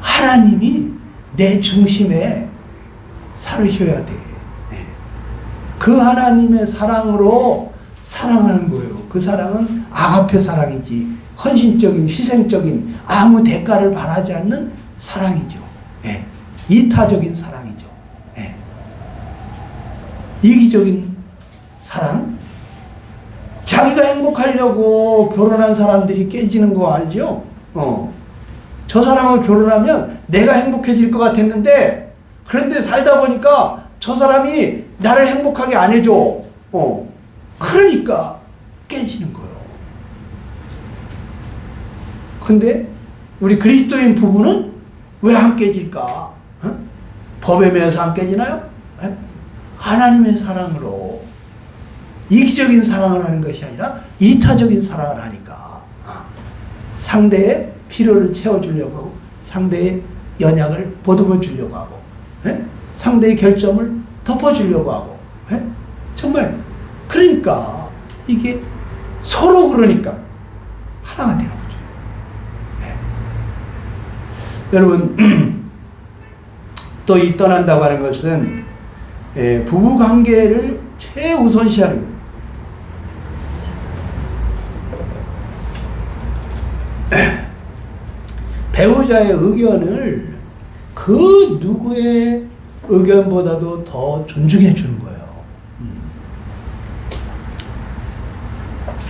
하나님이 내 중심에 사르셔야 돼. 그 하나님의 사랑으로 사랑하는 거예요. 그 사랑은 아가페 사랑이지 헌신적인 희생적인 아무 대가를 바라지 않는 사랑이죠. 이타적인 사랑이죠. 이기적인 사랑. 자기가 행복하려고 결혼한 사람들이 깨지는 거 알죠? 저 사람하고 결혼하면 내가 행복해질 것 같았는데 그런데 살다 보니까 저 사람이 나를 행복하게 안 해줘. 그러니까 깨지는 거예요. 근데 우리 그리스도인 부부는 왜 안 깨질까? 법에 매여서 안 깨지나요? 하나님의 사랑으로 이기적인 사랑을 하는 것이 아니라 이타적인 사랑을 하니까 상대의 필요를 채워주려고 하고 상대의 연약을 보듬어 주려고 하고 상대의 결점을 덮어주려고 하고 정말 그러니까 이게 서로 그러니까 하나가 되는 거죠. 여러분 또 이 떠난다고 하는 것은 부부관계를 최우선시하는 거예요. 배우자의 의견을 그 누구의 의견보다도 더 존중해 주는 거예요.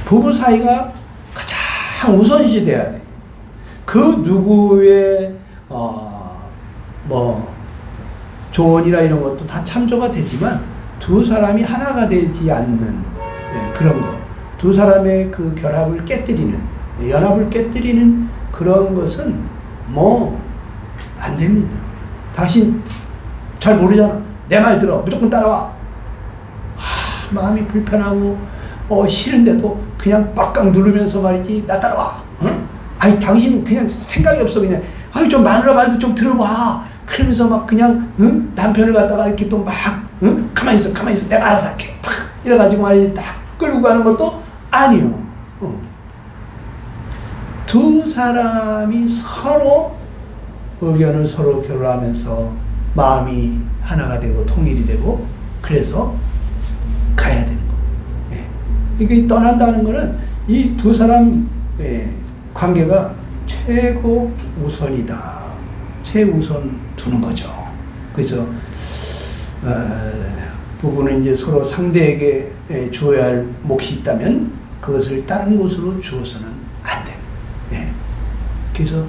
부부 사이가 가장 우선시 돼야 돼. 그 누구의 조언이나 이런 것도 다 참조가 되지만 두 사람이 하나가 되지 않는 그런 거, 두 사람의 그 결합을 깨뜨리는, 연합을 깨뜨리는 그런 것은 안 됩니다. 당신 잘 모르잖아. 내 말 들어. 무조건 따라와. 마음이 불편하고 싫은데도 그냥 빡빡 누르면서 말이지 나 따라와. 아니 당신 그냥 생각이 없어. 그냥 좀 마누라 말도 좀 들어봐. 그러면서 막 그냥 남편을 갖다가 이렇게 또 막 가만히 있어 내가 알아서 할게 탁 이래가지고 말이지 딱 끌고 가는 것도 아니요. 두 사람이 서로 의견을 서로 교류하면서 마음이 하나가 되고 통일이 되고 그래서 가야 되는 거예요. 예. 이게 떠난다는 것은 이 두 사람 관계가 최고 우선이다. 최우선 두는 거죠. 그래서 부부는 이제 서로 상대에게 주어야 할 몫이 있다면 그것을 다른 곳으로 주어서는 안 돼. 네. 그래서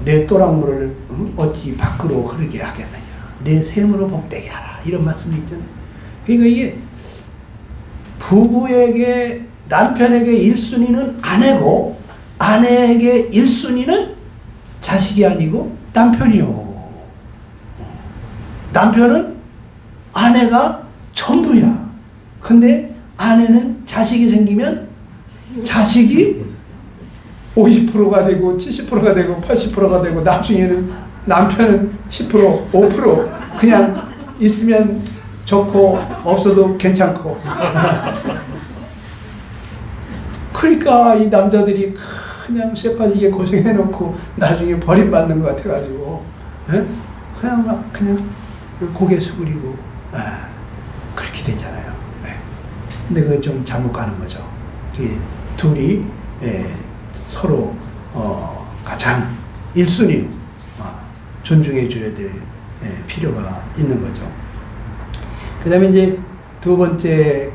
내 또랑물을 어찌 밖으로 흐르게 하겠느냐. 내 샘으로 복되게 하라. 이런 말씀도 있잖아요. 그러니까 이게 부부에게 남편에게 1순위는 아내고 아내에게 1순위는 자식이 아니고 남편이요. 남편은 아내가 전부야. 근데 아내는 자식이 생기면 자식이 50%가 되고 70%가 되고 80%가 되고 나중에는 남편은 10%, 5% 그냥 있으면 좋고 없어도 괜찮고. 그러니까 이 남자들이 그냥 쇠빠지게 고생해놓고 나중에 버림받는 것 같아가지고 그냥 고개 숙이고 그렇게 되잖아요. 근데 그거 좀 잘못 가는 거죠. 둘이 서로 가장 1순위로 존중해 줘야 될 필요가 있는 거죠. 그 다음에 이제 두 번째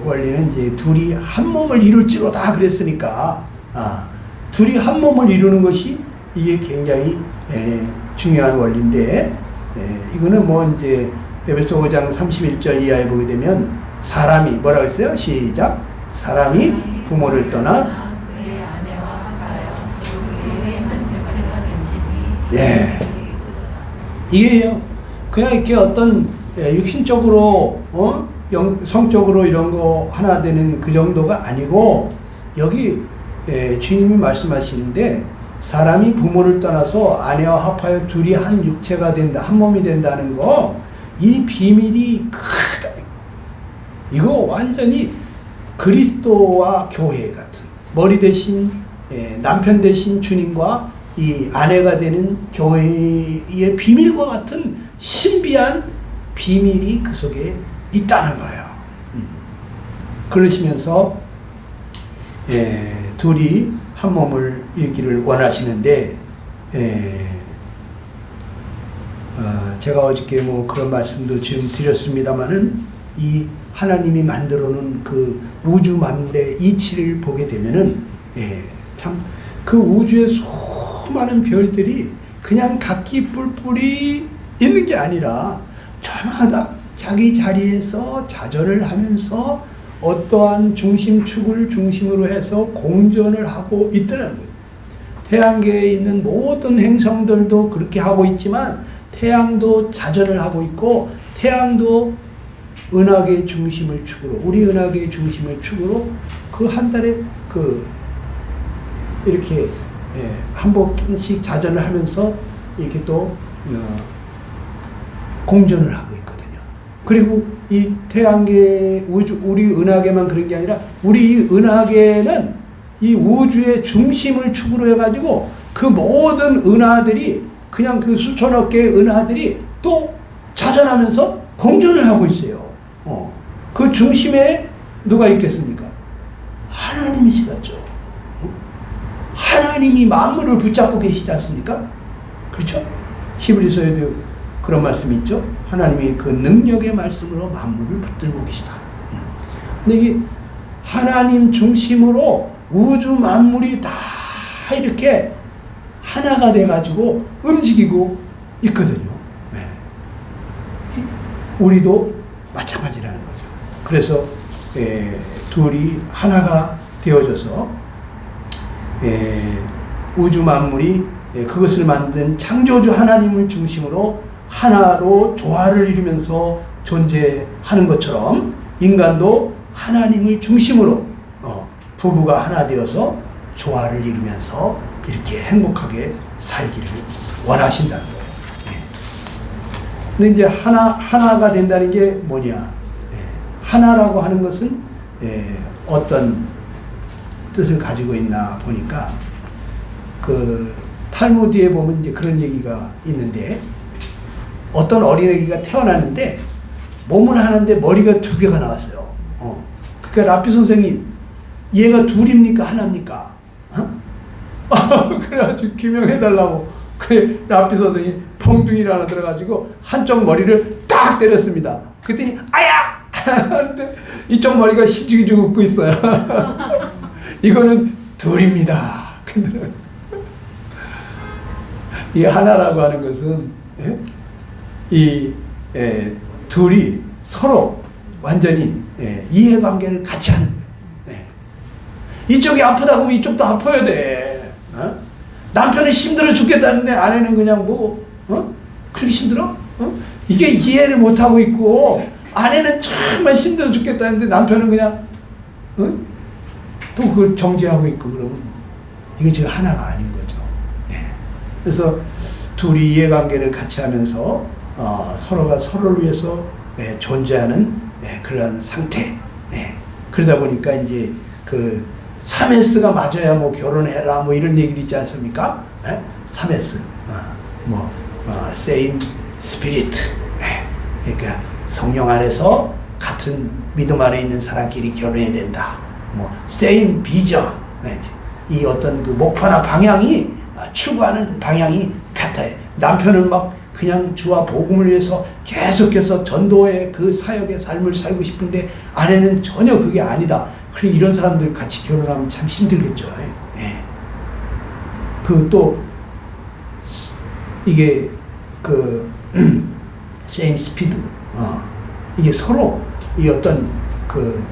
원리는 이제 둘이 한 몸을 이룰지로다 그랬으니까 둘이 한 몸을 이루는 것이 이게 굉장히 중요한 원리인데 이거는 뭐 이제 에베소 5장 31절 이하에 보게 되면 사람이 뭐라고 했어요? 시작. 사람이 부모를 떠나 이게요. 그냥 이렇게 어떤 육신적으로 성적으로 이런 거 하나 되는 그 정도가 아니고 여기 주님이 말씀하시는데 사람이 부모를 떠나서 아내와 합하여 둘이 한 육체가 된다, 한 몸이 된다는 거, 이 비밀이 크다. 이거 완전히 그리스도와 교회 같은 머리 대신 남편 대신 주님과 이 아내가 되는 교회의 비밀과 같은 신비한 비밀이 그 속에 있다는 거예요. 그러시면서 둘이 한 몸을 이루기를 원하시는데 제가 어저께 뭐 그런 말씀도 지금 드렸습니다마는 이 하나님이 만들어 놓은 그 우주 만물의 이치를 보게 되면은 참 그 우주의 수많은 별들이 그냥 각기 뿔뿔이 있는 게 아니라 저마다 자기 자리에서 자전을 하면서 어떠한 중심축을 중심으로 해서 공전을 하고 있더라는 거예요. 태양계에 있는 모든 행성들도 그렇게 하고 있지만 태양도 자전을 하고 있고 태양도 은하계의 중심을 축으로 우리 은하계의 중심을 축으로 그 한 달에 이렇게 한 번씩 자전을 하면서 이렇게 또 공전을 하고 있거든요. 그리고 이 태양계 우주 우리 은하계만 그런 게 아니라 우리 이 은하계는 이 우주의 중심을 축으로 해가지고 그 모든 은하들이 그냥 그 수천억 개의 은하들이 또 자전하면서 공전을 하고 있어요. 그 중심에 누가 있겠습니까? 하나님이시겠죠. 하나님이 만물을 붙잡고 계시지 않습니까? 그렇죠? 히브리서에도 그런 말씀이 있죠. 하나님이 그 능력의 말씀으로 만물을 붙들고 계시다. 근데 이게 하나님 중심으로 우주 만물이 다 이렇게 하나가 돼가지고 움직이고 있거든요. 우리도 마찬가지라는 거죠. 그래서 둘이 하나가 되어져서 우주 만물이 그것을 만든 창조주 하나님을 중심으로 하나로 조화를 이루면서 존재하는 것처럼 인간도 하나님을 중심으로 부부가 하나 되어서 조화를 이루면서 이렇게 행복하게 살기를 원하신다는 거예요. 근데 이제 하나가 된다는 게 뭐냐? 하나라고 하는 것은 어떤 뜻을 가지고 있나 보니까 그 탈무드에 보면 이제 그런 얘기가 있는데 어떤 어린애기가 태어났는데 몸은 하나인데 머리가 두 개가 나왔어요. 그러니까 라피 선생님, 얘가 둘입니까 하나입니까? 그래가지고 규명해달라고. 그래 라피 선생님이 펑둥이를 하나 들어가지고 한쪽 머리를 딱 때렸습니다. 그랬더니 아야! 하는데 이쪽 머리가 시죽이죽 웃고 있어요. 이거는 둘입니다. 근데 이 하나라고 하는 것은 이 둘이 서로 완전히 이해관계를 같이 하는 거예요. 이쪽이 아프다고 하면 이쪽도 아파야 돼. 남편이 힘들어 죽겠다는데 아내는 그냥 그렇게 힘들어? 이게 이해를 못하고 있고 아내는 정말 힘들어 죽겠다는데 남편은 그냥 또 그걸 정죄하고 있고 그러면 이게 지금 하나가 아닌 거죠. 그래서 둘이 이해관계를 같이 하면서 서로가 서로를 위해서 존재하는 그러한 상태. 그러다 보니까 이제 그 3S가 맞아야 뭐 결혼해라 뭐 이런 얘기도 있지 않습니까? 3S. same spirit. 그러니까 성령 안에서 같은 믿음 안에 있는 사람끼리 결혼해야 된다. 뭐 same vision. 이 어떤 그 목표나 방향이 추구하는 방향이 같아요. 남편은 막 그냥 주와 복음을 위해서 계속해서 전도의 그 사역의 삶을 살고 싶은데 아내는 전혀 그게 아니다. 그래 이런 사람들 같이 결혼하면 참 힘들겠죠. 그 또 이게 그 same speed. 이게 서로 이 어떤 그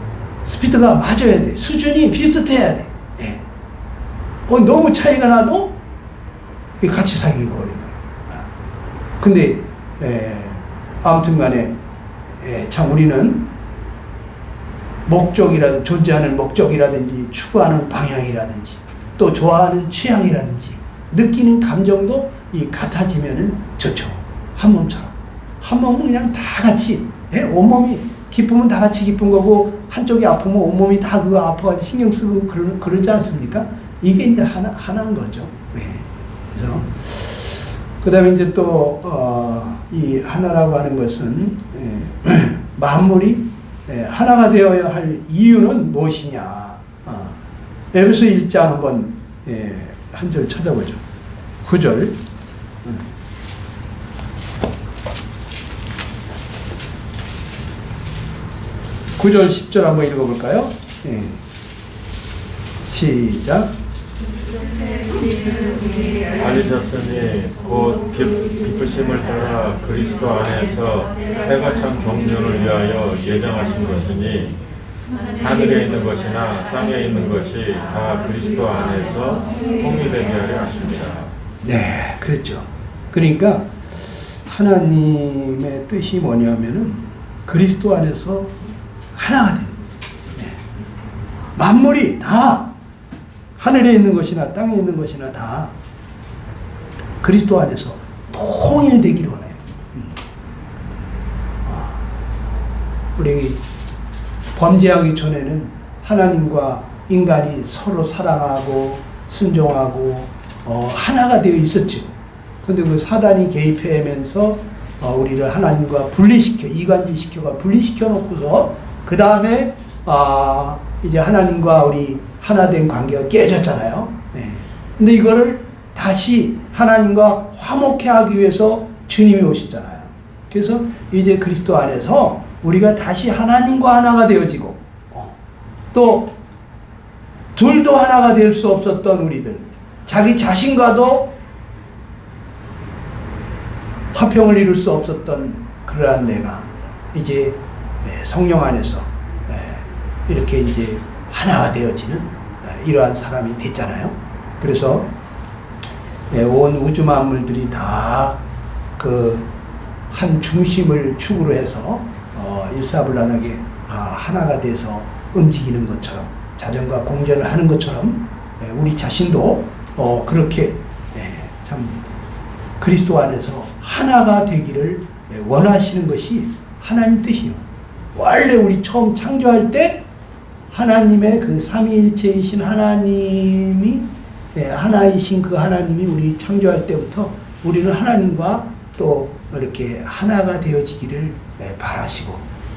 스피드가 맞아야 돼. 수준이 비슷해야 돼. 너무 차이가 나도 같이 살기가 어려워요. 근데 아무튼 간에 참 우리는 목적이라든지 존재하는 목적이라든지 추구하는 방향이라든지 또 좋아하는 취향이라든지 느끼는 감정도 이 같아지면은 좋죠. 한 몸처럼. 한 몸은 그냥 다 같이 온몸이 기쁘면 다 같이 기쁜 거고 한쪽이 아프면 온몸이 다 그거 아파가지고 신경 쓰고 그러지 않습니까? 이게 이제 하나인 거죠. 그래서 그 다음에 이제 또 이 하나라고 하는 것은 만물이 하나가 되어야 할 이유는 무엇이냐. 에베소 1장 한번 한 절 찾아보죠. 9절. 9절 10절 한번 읽어볼까요? 시작. 알리셨으니 곧 기쁘심을 따라 그리스도 안에서 해가 참 경륜을 위하여 예정하신 것이니 하늘에 있는 것이나 땅에 있는 것이 다 그리스도 안에서 통일되게 하려 하십니다. 네, 그렇죠. 그러니까 하나님의 뜻이 뭐냐면은 그리스도 안에서 하나가 되는 거예요. 만물이 다 하늘에 있는 것이나 땅에 있는 것이나 다 그리스도 안에서 통일되기를 원해요. 우리 범죄하기 전에는 하나님과 인간이 서로 사랑하고 순종하고 하나가 되어 있었죠. 근데 그 사단이 개입하면서 우리를 하나님과 분리시켜, 이간질시켜가 분리시켜 놓고서 그 다음에 이제 하나님과 우리 하나 된 관계가 깨졌잖아요. 근데 이거를 다시 하나님과 화목해 하기 위해서 주님이 오셨잖아요. 그래서 이제 그리스도 안에서 우리가 다시 하나님과 하나가 되어지고 또 둘도 하나가 될 수 없었던 우리들, 자기 자신과도 화평을 이룰 수 없었던 그러한 내가 이제 성령 안에서 이렇게 이제 하나가 되어지는 이러한 사람이 됐잖아요. 그래서 온 우주 만물들이 다 그 한 중심을 축으로 해서 일사불란하게 하나가 돼서 움직이는 것처럼 자전과 공전을 하는 것처럼 우리 자신도 그렇게 참 그리스도 안에서 하나가 되기를 원하시는 것이 하나님 뜻이요. 원래 우리 처음 창조할 때 하나님의 그 삼위일체이신 하나님이 하나이신 그 하나님이 우리 창조할 때부터 우리는 하나님과 또 이렇게 하나가 되어지기를 바라시고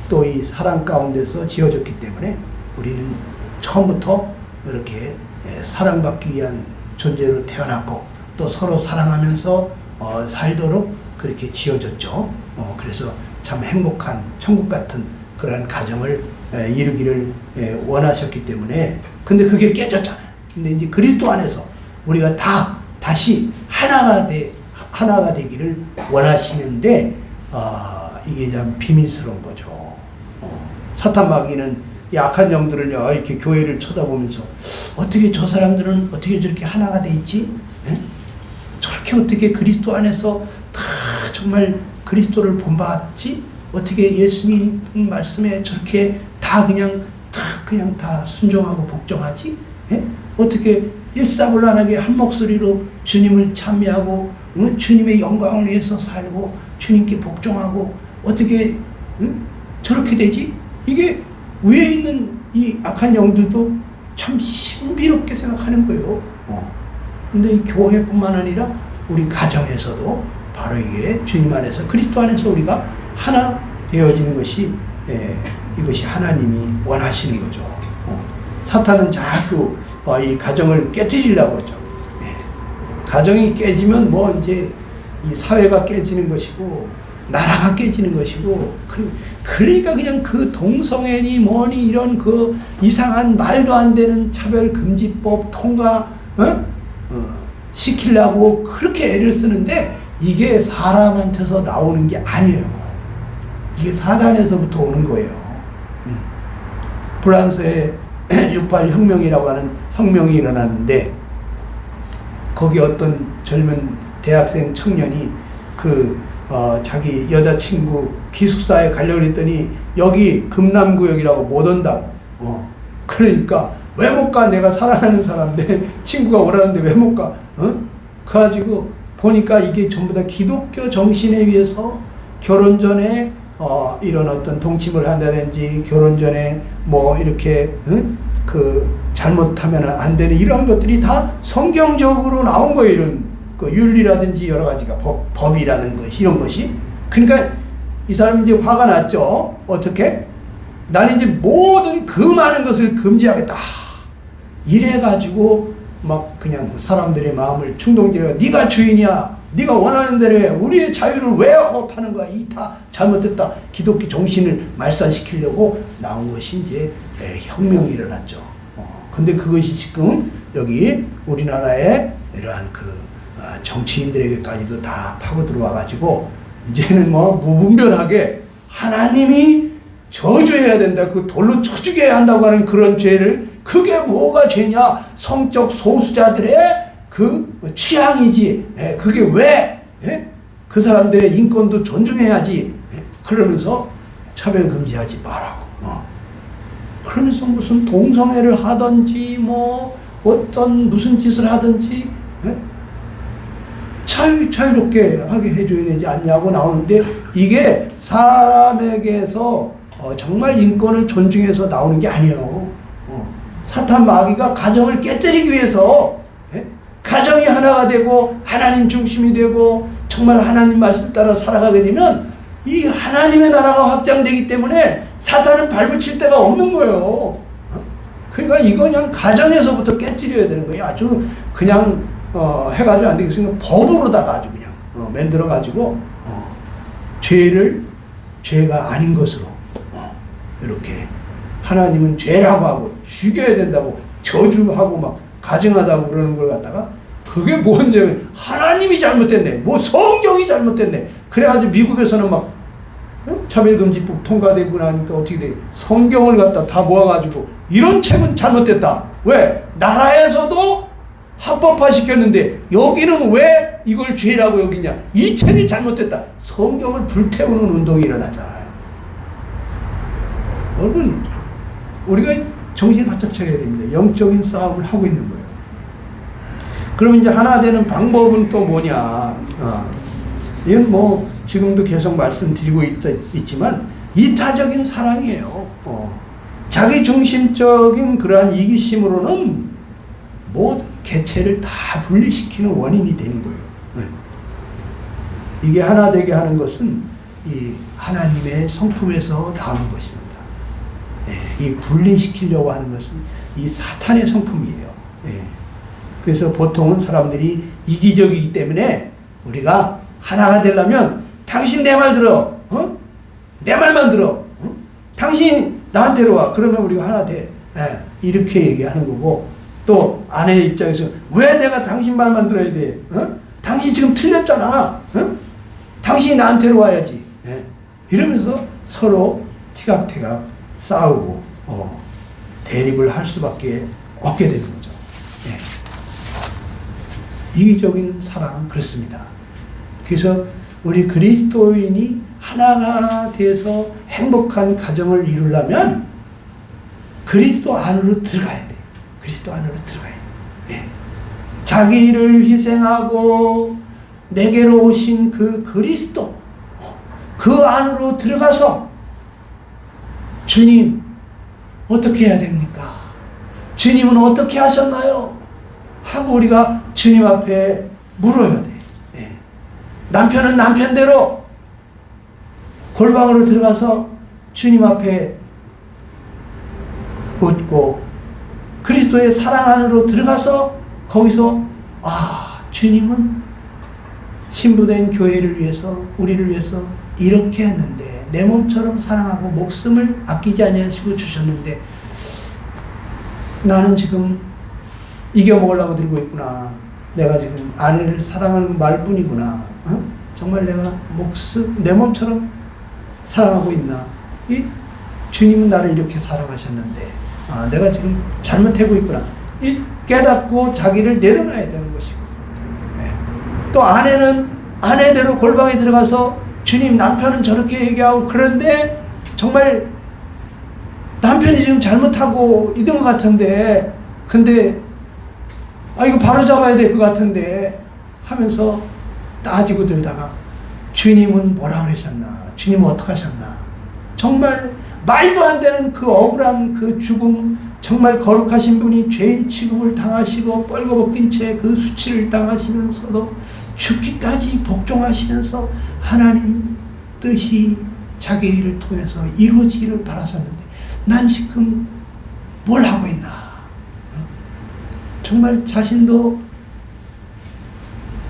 또 이 사랑 가운데서 지어졌기 때문에 우리는 처음부터 이렇게 사랑받기 위한 존재로 태어났고 또 서로 사랑하면서 살도록 그렇게 지어졌죠. 그래서 참 행복한 천국 같은 그러한 가정을 이루기를 원하셨기 때문에 근데 그게 깨졌잖아요. 근데 이제 그리스도 안에서 우리가 다시 하나가 되기를 원하시는데 이게 참 비밀스러운 거죠. 사탄 마귀는 이 악한 영들은요 이렇게 교회를 쳐다보면서 어떻게 저 사람들은 어떻게 저렇게 하나가 돼 있지? 저렇게 어떻게 그리스도 안에서 다 정말 그리스도를 본받지? 어떻게 예수님 말씀에 저렇게 다 그냥 다 순종하고 복종하지? 어떻게 일사불란하게 한 목소리로 주님을 찬미하고 주님의 영광을 위해서 살고 주님께 복종하고 어떻게 저렇게 되지? 이게 위에 있는 이 악한 영들도 참 신비롭게 생각하는 거예요. 근데 이 교회뿐만 아니라 우리 가정에서도 바로 이게 주님 안에서 그리스도 안에서 우리가 하나 되어지는 것이 이것이 하나님이 원하시는 거죠. 사탄은 자꾸 이 가정을 깨뜨리려고 하죠. 가정이 깨지면 뭐 이제 이 사회가 깨지는 것이고 나라가 깨지는 것이고 그러니까 그냥 그 동성애니 뭐니 이런 그 이상한 말도 안 되는 차별금지법 통과 시키려고 그렇게 애를 쓰는데 이게 사람한테서 나오는 게 아니에요. 이게 사단에서부터 오는 거예요. 프랑스에 68 혁명이라고 하는 혁명이 일어나는데 거기 어떤 젊은 대학생 청년이 자기 여자친구 기숙사에 가려고 했더니 여기 금남구역이라고 못 온다고. 그러니까 왜 못 가? 내가 사랑하는 사람 내 친구가 오라는데 왜 못 가? 그래가지고 보니까 이게 전부 다 기독교 정신에 의해서 결혼 전에 이런 어떤 동침을 한다든지 결혼 전에 뭐 이렇게 잘못하면 안 되는 이런 것들이 다 성경적으로 나온 거예요. 이런 그 윤리라든지 여러 가지가 법이라는 것이 이런 것이. 그러니까 이 사람이 이제 화가 났죠. 어떻게? 나는 이제 모든 그 많은 것을 금지하겠다. 이래가지고 막 그냥 사람들의 마음을 충동질해. 네가 주인이야. 네가 원하는 대로 해. 우리의 자유를 왜 억압하는 거야? 이 다 잘못됐다. 기독교 정신을 말살시키려고 나온 것이 이제 혁명이 일어났죠. 근데 그것이 지금 여기 우리나라에 이러한 정치인들에게까지도 다 파고 들어와가지고 이제는 뭐 무분별하게 하나님이 저주해야 된다. 그 돌로 쳐 죽여야 한다고 하는 그런 죄를 그게 뭐가 죄냐? 성적 소수자들의 그 취향이지. 그게 왜? 그 사람들의 인권도 존중해야지. 그러면서 차별 금지하지 말라고. 그러면서 무슨 동성애를 하든지 뭐 어떤 무슨 짓을 하든지 자유롭게 하게 해줘야 되지 않냐고 나오는데 이게 사람에게서 정말 인권을 존중해서 나오는 게 아니에요. 사탄 마귀가 가정을 깨뜨리기 위해서 가정이 하나가 되고 하나님 중심이 되고 정말 하나님 말씀 따라 살아가게 되면 이 하나님의 나라가 확장되기 때문에 사탄은 발붙일 데가 없는 거예요. 그러니까 이거 그냥 가정에서부터 깨뜨려야 되는 거예요. 아주 그냥 해가지고 안 되겠으니까 법으로다가 아주 그냥 만들어가지고 죄가 아닌 것으로 이렇게 하나님은 죄라고 하고 죽여야 된다고 저주하고 막 가증하다고 그러는 걸 갖다가 그게 뭔지 하나님이 잘못됐네. 뭐 성경이 잘못됐네. 그래가지고 미국에서는 막 차별금지법 통과되고 나니까 어떻게 돼? 성경을 갖다 다 모아가지고 이런 책은 잘못됐다. 왜? 나라에서도 합법화 시켰는데 여기는 왜 이걸 죄라고 여기냐? 이 책이 잘못됐다. 성경을 불태우는 운동이 일어났잖아요. 여러분, 우리가 정신을 바짝 차려야 됩니다. 영적인 싸움을 하고 있는 거예요. 그러면 이제 하나 되는 방법은 또 뭐냐? 이건 뭐 지금도 계속 말씀드리고 있지만 이타적인 사랑이에요. 자기 중심적인 그러한 이기심으로는 모든 개체를 다 분리시키는 원인이 되는 거예요. 이게 하나 되게 하는 것은 이 하나님의 성품에서 나오는 것입니다. 이 분리시키려고 하는 것은 이 사탄의 성품이에요. 그래서 보통은 사람들이 이기적이기 때문에 우리가 하나가 되려면 당신 내 말 들어, 내 말만 들어, 당신 나한테로 와. 그러면 우리가 하나 돼. 이렇게 얘기하는 거고, 또 아내 입장에서 왜 내가 당신 말만 들어야 돼? 당신 지금 틀렸잖아. 당신이 나한테로 와야지. 이러면서 서로 티각태각 싸우고 대립을 할 수밖에 없게 되는 거죠. 이기적인 사랑은 그렇습니다. 그래서 우리 그리스도인이 하나가 돼서 행복한 가정을 이루려면 그리스도 안으로 들어가야 돼. 그리스도 안으로 들어가야 돼. 자기를 희생하고 내게로 오신 그 그리스도, 그 안으로 들어가서 주님 어떻게 해야 됩니까? 주님은 어떻게 하셨나요? 하고 우리가 주님 앞에 물어야 돼. 남편은 남편대로 골방으로 들어가서 주님 앞에 묻고, 그리스도의 사랑 안으로 들어가서 거기서 주님은 신부된 교회를 위해서, 우리를 위해서 이렇게 했는데, 내 몸처럼 사랑하고 목숨을 아끼지 아니하시고 주셨는데 나는 지금 이겨먹으려고 들고 있구나. 내가 지금 아내를 사랑하는 말뿐이구나. 정말 내가 내 몸처럼 사랑하고 있나? 이 주님은 나를 이렇게 사랑하셨는데 내가 지금 잘못하고 있구나. 이 깨닫고 자기를 내려놔야 되는 것이고, 또 아내는 아내대로 골방에 들어가서 주님, 남편은 저렇게 얘기하고 그런데 정말 남편이 지금 잘못하고 있는 것 같은데, 근데 이거 바로 잡아야 될 것 같은데 하면서 따지고 들다가 주님은 뭐라 그러셨나? 주님은 어떻게 하셨나? 정말 말도 안 되는 그 억울한 그 죽음, 정말 거룩하신 분이 죄인 취급을 당하시고 뻘거벗긴 채 그 수치를 당하시면서도 죽기까지 복종하시면서 하나님 뜻이 자기 일을 통해서 이루어지기를 바라셨는데 난 지금 뭘 하고 있나? 정말 자신도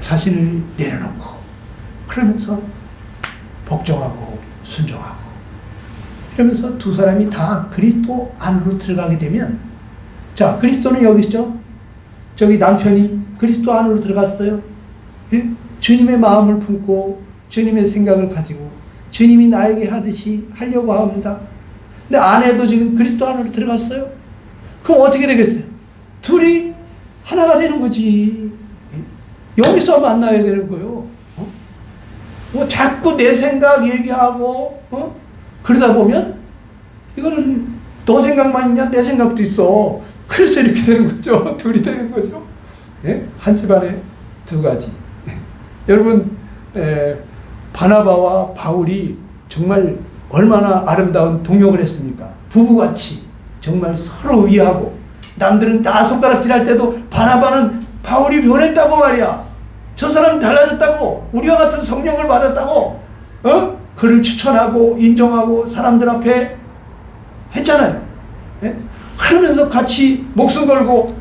자신을 내려놓고 그러면서 복종하고 순종하고 이러면서 두 사람이 다 그리스도 안으로 들어가게 되면, 자, 그리스도는 여기 있죠? 저기 남편이 그리스도 안으로 들어갔어요. 예? 주님의 마음을 품고 주님의 생각을 가지고 주님이 나에게 하듯이 하려고 합니다. 근데 아내도 지금 그리스도 안으로 들어갔어요. 그럼 어떻게 되겠어요? 둘이 하나가 되는 거지. 여기서 만나야 되는 거예요. 뭐 자꾸 내 생각 얘기하고 그러다 보면 이거는 너 생각만 있냐? 내 생각도 있어. 그래서 이렇게 되는 거죠. 둘이 되는 거죠. 한 집안에 두 가지. 여러분, 바나바와 바울이 정말 얼마나 아름다운 동역을 했습니까? 부부같이 정말 서로 위하고, 남들은 다 손가락질할 때도 바나바는 바울이 변했다고 말이야. 저 사람 달라졌다고, 우리와 같은 성령을 받았다고, 그를 추천하고 인정하고 사람들 앞에 했잖아요. 그러면서 같이 목숨 걸고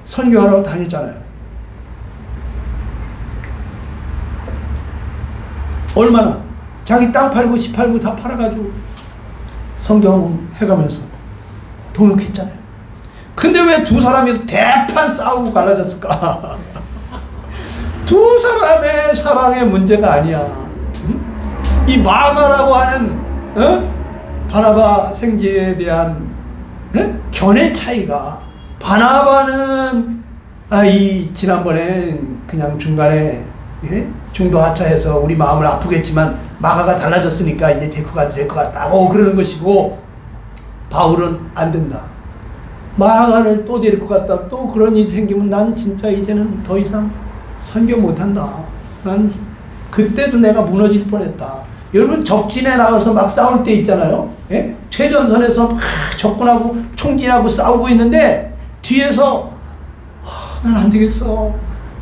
선교하러 다녔잖아요. 얼마나 자기 땅 팔고 집 팔고 다 팔아가지고 성경 해가면서 동역했잖아요. 근데 왜 두 사람이 대판 싸우고 갈라졌을까? 두 사람의 사랑의 문제가 아니야. 이 마가라고 하는 바나바 생지에 대한 견해 차이가, 바나바는 지난번엔 그냥 중간에 중도 하차해서 우리 마음을 아프겠지만 마가가 달라졌으니까 이제 데리고 가도 될 것 같다고 그러는 것이고, 바울은 안 된다. 마가를 또 데리고 갔다 또 그런 일이 생기면 난 진짜 이제는 더 이상 선교 못한다. 난 그때도 내가 무너질 뻔했다. 여러분 적진에 나가서 막 싸울 때 있잖아요. 예? 최전선에서 막 적군하고 총진하고 싸우고 있는데 뒤에서 난 안 되겠어.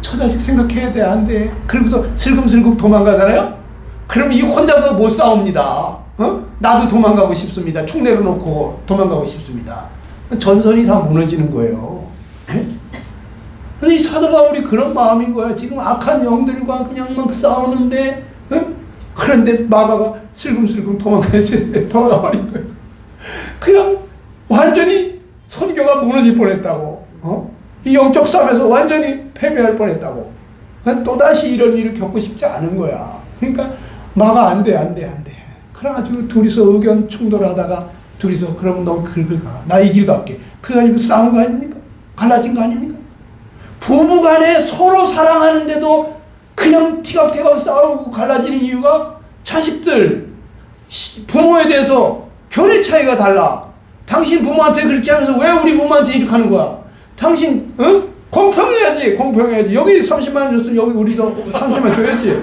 저 자식 생각해야 돼. 안 돼. 그러고서 슬금슬금 도망가잖아요. 그럼 이 혼자서 못 싸웁니다. 나도 도망가고 싶습니다. 총 내려놓고 도망가고 싶습니다. 전선이 다 무너지는 거예요. 예? 근데 이 사도 바울이 그런 마음인 거야. 지금 악한 영들과 그냥 막 싸우는데, 그런데 마가가 슬금슬금 돌아가 버린 거예요. 그냥 완전히 선교가 무너질 뻔했다고. 이 영적 싸움에서 완전히 패배할 뻔했다고. 또다시 이런 일을 겪고 싶지 않은 거야. 그러니까 마가 안 돼. 그래가지고 둘이서 의견 충돌하다가 둘이서 그럼 너 그 길 가. 나 이 길 갈게. 그래가지고 싸운 거 아닙니까? 갈라진 거 아닙니까? 부부간에 서로 사랑하는데도 그냥 티격태격 싸우고 갈라지는 이유가 자식들, 부모에 대해서 견해 차이가 달라. 당신 부모한테 그렇게 하면서 왜 우리 부모한테 이렇게 하는 거야? 당신 공평해야지. 여기 30만 원 줬으면 여기 우리도 30만 줘야지.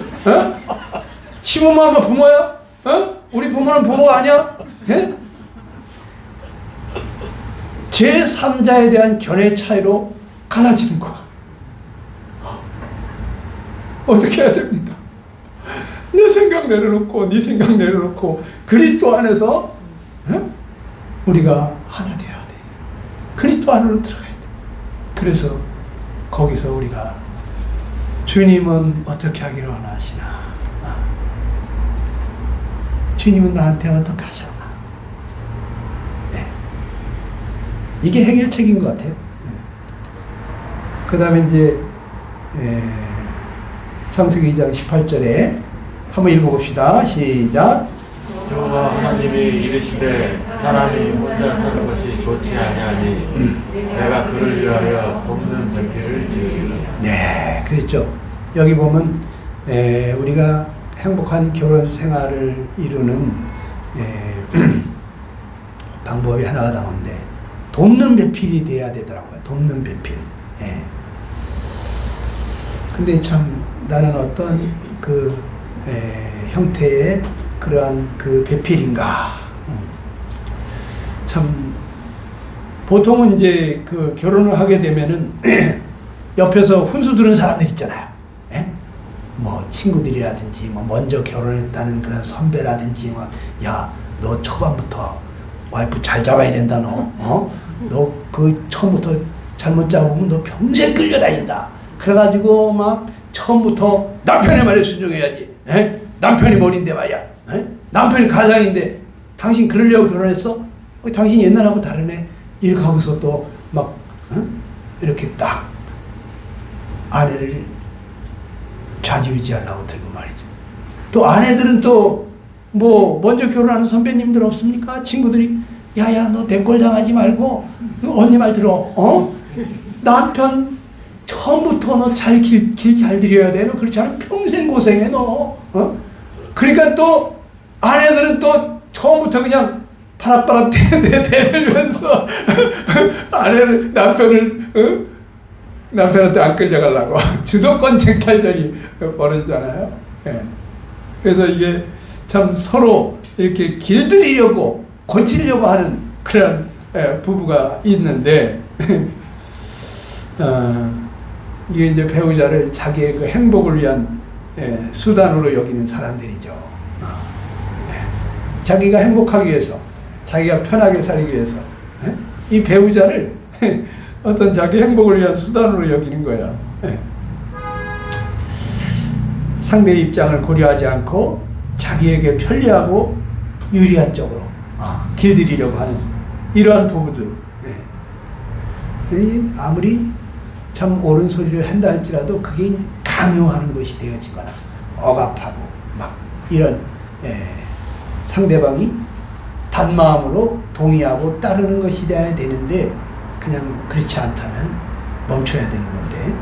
15만 원만 부모야? 우리 부모는 부모가 아니야? 제3자에 대한 견해 차이로 갈라지는 거야. 어떻게 해야 됩니까? 내 생각 내려놓고 네 생각 내려놓고 그리스도 안에서 우리가 하나 돼야 돼. 그리스도 안으로 들어가야 돼. 그래서 거기서 우리가 주님은 어떻게 하기를 원하시나? 주님은 나한테 어떻게 하셨나? 네. 이게 해결책인 것 같아요. 네. 그 다음에 이제 창세기 2장 18절에 한번 읽어봅시다. 시작. 여호와 하나님이 이르시되 사람이 혼자 사는 것이 좋지 아니하니 내가 그를 위하여 돕는 배필을 지으리라. 네, 그렇죠. 여기 보면 우리가 행복한 결혼 생활을 이루는 방법이 하나가 나오는데 돕는 배필이 돼야 되더라고요. 돕는 배필. 근데 참 나는 어떤 그 형태의 그러한 그 배필인가. 참 보통은 이제 그 결혼을 하게 되면은 옆에서 훈수 두는 사람들 있잖아요. 뭐 친구들이라든지 뭐 먼저 결혼했다는 그런 선배라든지 뭐 야, 너 초반부터 와이프 잘 잡아야 된다 너. 너 그 처음부터 잘못 잡으면 너 평생 끌려다닌다. 그래가지고 막 처음부터 남편의 말에 순종해야지. 남편이 머리인데 말이야. 남편이 가장인데 당신 그러려고 결혼했어? 당신 옛날하고 다르네. 이렇게 하고서 또 막 이렇게 딱 아내를 좌지우지하려고 들고 말이죠. 또 아내들은 또 뭐 먼저 결혼하는 선배님들 없습니까? 친구들이 야야 너 내 꼴 당하지 말고 언니 말 들어. 남편 처음부터 너 길 잘 들여야 돼. 너 그렇지 않으면 평생 고생해 너. 그러니까 또 아내들은 또 처음부터 그냥 바락바락 대들면서 아내를 남편한테 안 끌려가려고 주도권 쟁탈전이 벌어지잖아요. 그래서 이게 참 서로 이렇게 길들이려고 고치려고 하는 그런 부부가 있는데 이게 이제 배우자를 자기의 그 행복을 위한 수단으로 여기는 사람들이죠. 자기가 행복하기 위해서, 자기가 편하게 살기 위해서 이 배우자를 어떤 자기 행복을 위한 수단으로 여기는 거야. 상대의 입장을 고려하지 않고 자기에게 편리하고 유리한 쪽으로 길들이려고 하는 이러한 부부들. 아무리 참 옳은 소리를 한다 할지라도 그게 강요하는 것이 되어지거나 억압하고 막 이런 상대방이 단마음으로 동의하고 따르는 것이 돼야 되는데 그냥 그렇지 않다면 멈춰야 되는 건데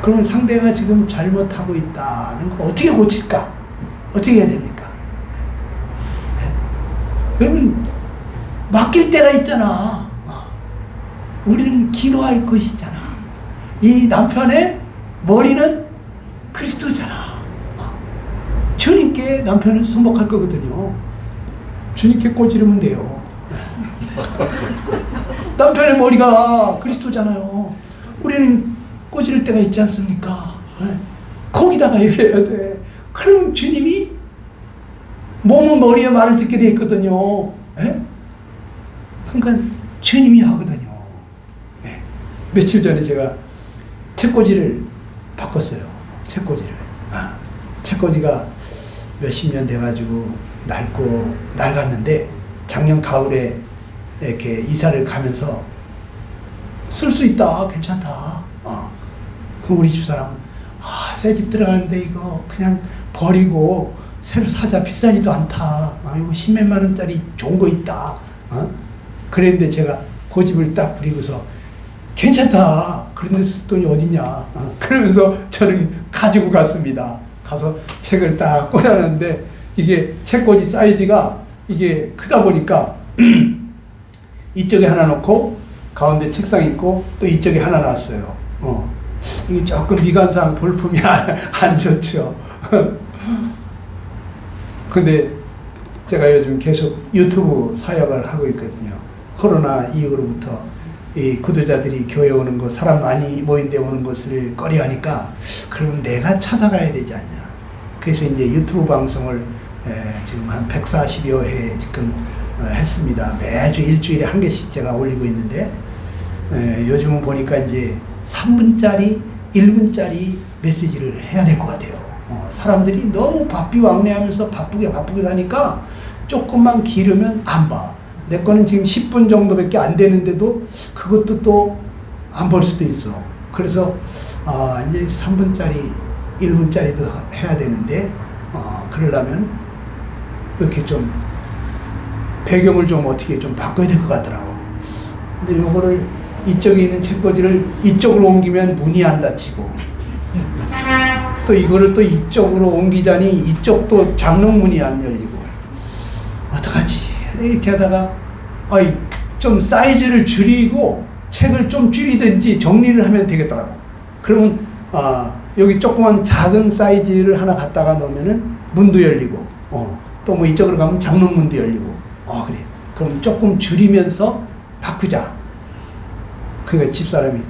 그러면 상대가 지금 잘못하고 있다는 거 어떻게 고칠까? 어떻게 해야 됩니까? 그러면 맡길 때가 있잖아. 우리는 기도할 것이 있잖아. 이 남편의 머리는 그리스도잖아. 주님께 남편은 순복할 거거든요. 주님께 꼬지르면 돼요. 남편의 머리가 그리스도잖아요. 우리는 꼬지를 때가 있지 않습니까? 거기다가 얘기해야 돼. 그럼 주님이 몸은 머리에 말을 듣게 돼 있거든요. 그러니까 주님이 하거든요. 며칠 전에 제가 책꽂이를 바꿨어요. 책꽂이를. 책꽂이가 몇십 년 돼가지고 낡았는데 작년 가을에 이렇게 이사를 가면서 쓸 수 있다, 괜찮다. 그럼 우리 집사람은 새 집 들어가는데 이거 그냥 버리고 새로 사자, 비싸지도 않다. 이거 10몇만 원짜리 좋은 거 있다. 그랬는데 제가 그 집을 딱 부리고서 괜찮다. 그런데 쓸 돈이 어디냐. 그러면서 저는 가지고 갔습니다. 가서 책을 딱 꽂아놨는데 이게 책꽂이 사이즈가 이게 크다 보니까 이쪽에 하나 놓고 가운데 책상 있고 또 이쪽에 하나 놨어요. 이게 조금 미관상 볼품이 안 좋죠. 근데 제가 요즘 계속 유튜브 사역을 하고 있거든요. 코로나 이후로부터 이 구도자들이 교회 오는 거, 사람 많이 모인 데 오는 것을 꺼려하니까 그러면 내가 찾아가야 되지 않냐. 그래서 이제 유튜브 방송을 지금 한 140여 회 지금 했습니다. 매주 일주일에 한 개씩 제가 올리고 있는데 요즘은 보니까 이제 3분짜리, 1분짜리 메시지를 해야 될 것 같아요. 사람들이 너무 바삐왕래하면서 바쁘게 사니까 조금만 기르면 안 봐. 내 거는 지금 10분 정도밖에 안 되는데도 그것도 또 안 볼 수도 있어. 그래서 이제 3분짜리, 1분짜리도 해야 되는데 그러려면 이렇게 좀 배경을 좀 어떻게 좀 바꿔야 될 것 같더라고. 근데 요거를 이쪽에 있는 책꽂이를 이쪽으로 옮기면 문이 안 닫히고 또 이거를 또 이쪽으로 옮기자니 이쪽도 장롱문이 안 열리고 어떡하지? 이렇게 하다가 좀 사이즈를 줄이고 책을 좀 줄이든지 정리를 하면 되겠더라고. 그러면 여기 조그만 작은 사이즈를 하나 갖다가 놓으면은 문도 열리고 또 뭐 이쪽으로 가면 장롱문도 열리고 그래. 그럼 조금 줄이면서 바꾸자. 그러니까 집사람이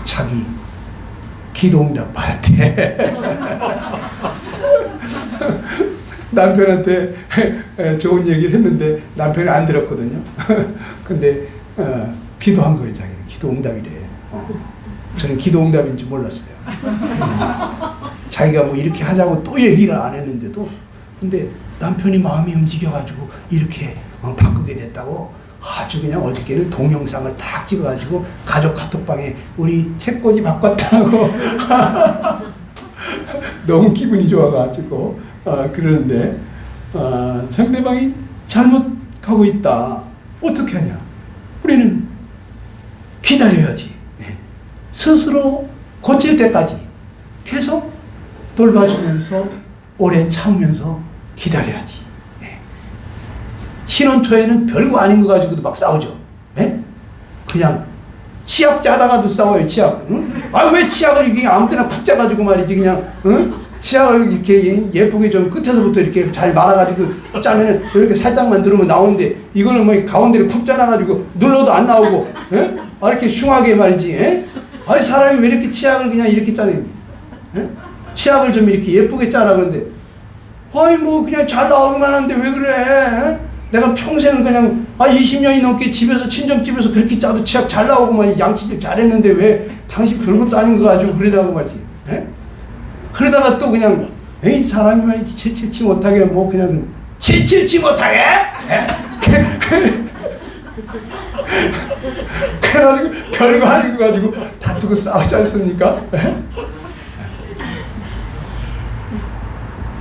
자기 기도응답 받았대. 남편한테 좋은 얘기를 했는데 남편이 안 들었거든요. 근데 기도한 거예요. 자기는 기도응답이래. 저는 기도응답인 줄 몰랐어요. 자기가 뭐 이렇게 하자고 또 얘기를 안 했는데도 근데 남편이 마음이 움직여가지고 이렇게 바꾸게 됐다고 아주 그냥 어저께는 동영상을 딱 찍어가지고 가족 카톡방에 우리 책꽂이 바꿨다고 너무 기분이 좋아가지고 그러는데 상대방이 잘못하고 있다. 어떻게 하냐? 우리는 기다려야지. 스스로 고칠 때까지 계속 돌봐주면서 오래 참으면서 기다려야지. 신혼 초에는 별거 아닌 거 가지고도 막 싸우죠. 그냥 치약 짜다가도 싸워요. 치약. 응? 왜 치약을 이렇게 아무 때나 쿡 짜가지고 말이지 그냥 치약을 이렇게 예쁘게 좀 끝에서부터 이렇게 잘 말아가지고 짜면은 이렇게 살짝만 누르면 나오는데 이거는 뭐 가운데를 쿡 짜놔가지고 눌러도 안 나오고 이렇게 흉하게 말이지. 아니 사람이 왜 이렇게 치약을 그냥 이렇게 짜는? 치약을 좀 이렇게 예쁘게 짜라 그러는데 뭐 그냥 잘 나오기만 하는데 왜 그래? 내가 평생을 그냥 20년이 넘게 집에서 친정집에서 그렇게 짜도 치약 잘 나오고만 양치질 잘했는데 왜 당신 별것도 아닌 거 가지고 그러라고 말이지. 그러다가 또 그냥 사람이 말이지 칠칠치 못하게 뭐 그냥 칠칠치 못하게 그래가지고 별거 아닌 거 가지고 다투고 싸우지 않습니까?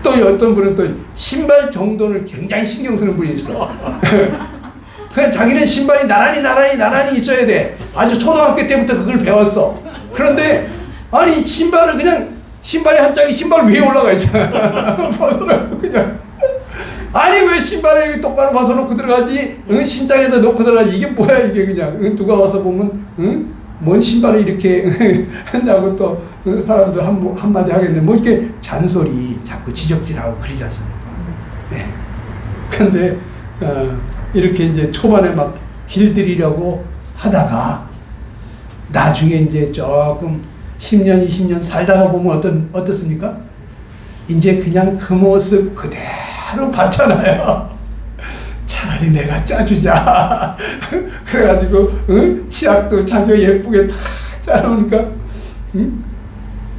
또 어떤 분은 또 신발 정돈을 굉장히 신경 쓰는 분이 있어. 그냥 자기는 신발이 나란히 있어야 돼. 아주 초등학교 때부터 그걸 배웠어. 그런데 아니 신발을 그냥 신발이 한 짝이 신발 위에 올라가 있어. 벗어놓고 그냥. 아니 왜 신발을 똑바로 벗어놓고 들어가지? 신장에다 놓고 들어가지? 이게 뭐야 이게 그냥. 누가 와서 보면 뭔 신발을 이렇게 했냐고 또 사람들 한마디 하겠네. 뭐 이렇게 잔소리 자꾸 지적질하고 그러지 않습니까? 네. 근데 이렇게 이제 초반에 막 길들이려고 하다가 나중에 이제 조금 10년, 20년 살다가 보면 어떻습니까? 이제 그냥 그 모습 그대로 봤잖아요. 차라리 내가 짜주자. 그래가지고 치약도 자기가 예쁘게 다 짜놓으니까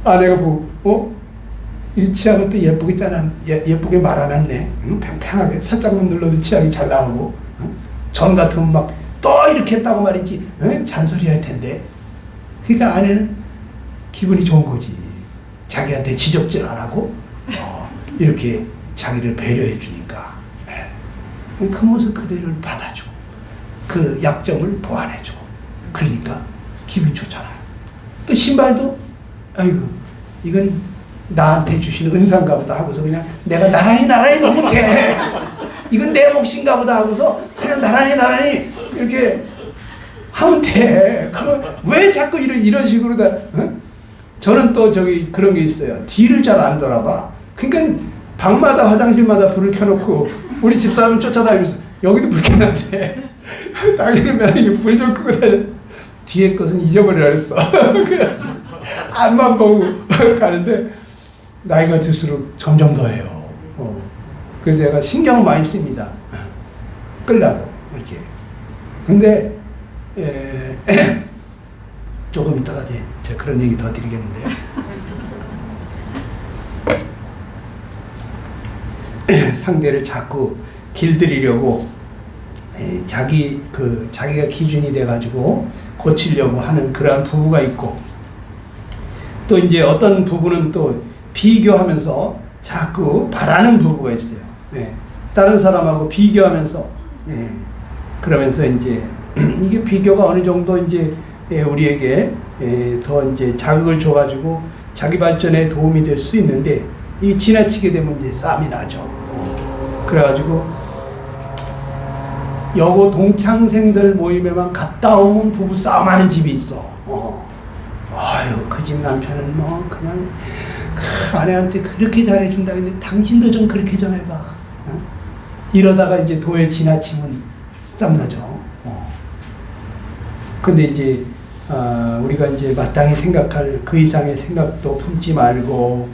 아내가 보고 이 치약을 또 예쁘게 예쁘게 말아놨네. 팽팽하게 살짝만 눌러도 치약이 잘 나오고 전 같으면 막 또 이렇게 했다고 말이지 잔소리 할 텐데. 그러니까 아내는 기분이 좋은 거지. 자기한테 지적질 안 하고 이렇게 자기를 배려해 주니까 그 모습 그대로를 받아주고 그 약점을 보완해주고 그러니까 기분 좋잖아요. 또 신발도 아이고 이건 나한테 주시는 은사인가 보다 하고서 그냥 내가 나란히 너무 돼. 이건 내 몫인가 보다 하고서 그냥 나란히 이렇게 하면 돼. 왜 자꾸 이런 식으로 다 저는 또 그런 게 있어요. 뒤를 잘 안 돌아봐. 그러니까 방마다 화장실마다 불을 켜놓고 우리 집사람은 쫓아다니면서 여기도 불 켜놨대. 당연히 맨날 불 좀 끄고 다녀. 뒤에 것은 잊어버리라 그랬어. 그래가지고 앞만 보고 가는데 나이가 들수록 점점 더해요. 그래서 제가 신경을 많이 씁니다. 끌라고 이렇게. 근데 조금 이따가 제가 그런 얘기 더 드리겠는데요. 상대를 자꾸 길들이려고 자기가 기준이 돼가지고 고치려고 하는 그러한 부부가 있고, 또 이제 어떤 부부는 또 비교하면서 자꾸 바라는 부부가 있어요. 다른 사람하고 비교하면서 그러면서 이제 이게 비교가 어느 정도 이제 우리에게 더 이제 자극을 줘가지고 자기 발전에 도움이 될 수 있는데 이 지나치게 되면 이제 싸움이 나죠. 그래가지고 여고 동창생들 모임에만 갔다 오면 부부 싸움하는 집이 있어. 아유 그 집 남편은 뭐 그냥 아내한테 그렇게 잘해준다. 근데 당신도 좀 그렇게 좀 해봐. 이러다가 이제 도에 지나치면 싸움나죠. 근데 이제 우리가 이제 마땅히 생각할 그 이상의 생각도 품지 말고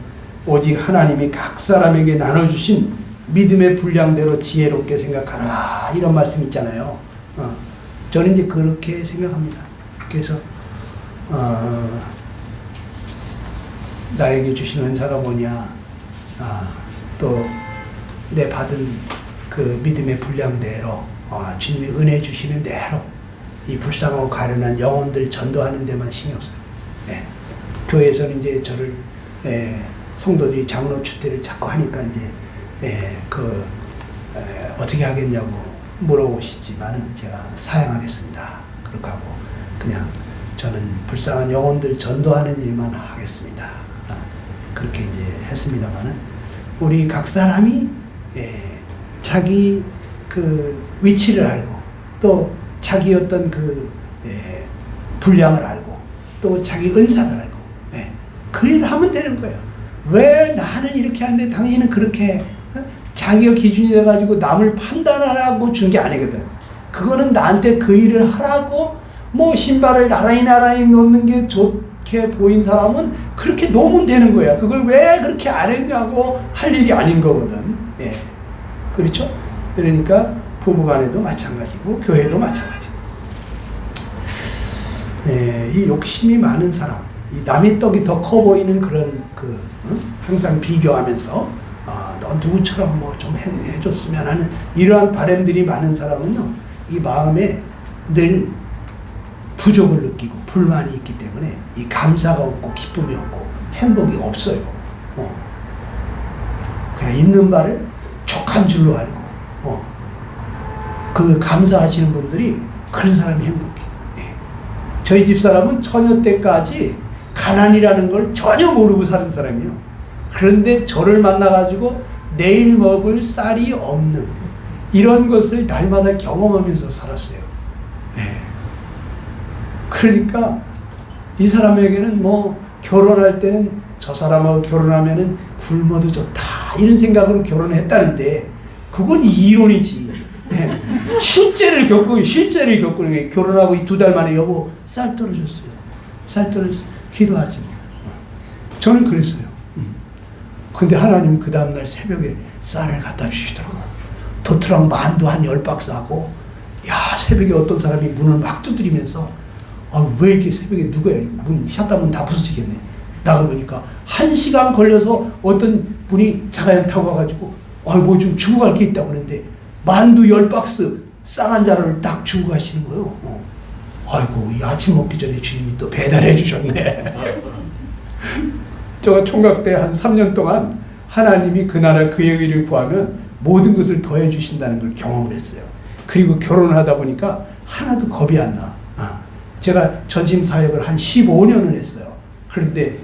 오직 하나님이 각 사람에게 나눠주신 믿음의 분량대로 지혜롭게 생각하라, 이런 말씀 있잖아요. 저는 이제 그렇게 생각합니다. 그래서 나에게 주신 은사가 뭐냐, 또 내 받은 그 믿음의 분량대로 주님이 은혜 주시는 대로 이 불쌍하고 가련한 영혼들 전도하는 데만 신경 써요. 교회에서는 이제 저를 성도들이 장로 추대를 자꾸 하니까 이제 어떻게 하겠냐고 물어보시지만은 제가 사양하겠습니다. 그렇게 하고 그냥 저는 불쌍한 영혼들 전도하는 일만 하겠습니다. 그렇게 이제 했습니다만은 우리 각 사람이 자기 그 위치를 알고 또 자기 어떤 그 분량을 알고 또 자기 은사를 알고 그 일을 하면 되는 거예요. 왜 나는 이렇게 하는데 당신은 그렇게 자기가 기준이 돼가지고 남을 판단하라고 준 게 아니거든. 그거는 나한테 그 일을 하라고 뭐 신발을 나란히 놓는 게 좋게 보인 사람은 그렇게 놓으면 되는 거야. 그걸 왜 그렇게 안 했냐고 할 일이 아닌 거거든. 그렇죠? 그러니까 부부간에도 마찬가지고 교회도 마찬가지고 이 욕심이 많은 사람, 이 남의 떡이 더 커 보이는 그런 항상 비교하면서 너 누구처럼 뭐 좀 해줬으면 하는 이러한 바람들이 많은 사람은요, 이 마음에 늘 부족을 느끼고 불만이 있기 때문에 이 감사가 없고 기쁨이 없고 행복이 없어요. 그냥 있는 바를 족한 줄로 알고 그 감사하시는 분들이 그런 사람이 행복해. 저희 집사람은 처녀 때까지 가난이라는 걸 전혀 모르고 사는 사람이에요. 그런데 저를 만나가지고 내일 먹을 쌀이 없는 이런 것을 날마다 경험하면서 살았어요. 그러니까 이 사람에게는 뭐 결혼할 때는 저 사람하고 결혼하면은 굶어도 좋다 이런 생각으로 결혼을 했다는데 그건 이론이지. 예. 실제를 겪는 게 결혼하고 2달 만에 여보 쌀 떨어졌어요. 쌀 떨어졌어요. 기도하지. 저는 그랬어요. 근데 하나님이 그 다음날 새벽에 쌀을 갖다 주시더라고요. 도트랑 만두 한 10박스 하고, 야, 새벽에 어떤 사람이 문을 막 두드리면서, 왜 이렇게 새벽에 누구야? 문, 샷다문 다 부서지겠네. 나가보니까 1시간 걸려서 어떤 분이 자가용 타고 와가지고, 뭐 좀 주고 갈 게 있다고 그러는데, 만두 10박스 쌀 한 자루를 딱 주고 가시는 거예요. 아이고, 이 아침 먹기 전에 주님이 또 배달해 주셨네. 제가 총각 때 한 3년 동안 하나님이 그 나라 그의 의를 구하면 모든 것을 더해 주신다는 걸 경험을 했어요. 그리고 결혼을 하다 보니까 하나도 겁이 안 나. 제가 전심 사역을 한 15년을 했어요. 그런데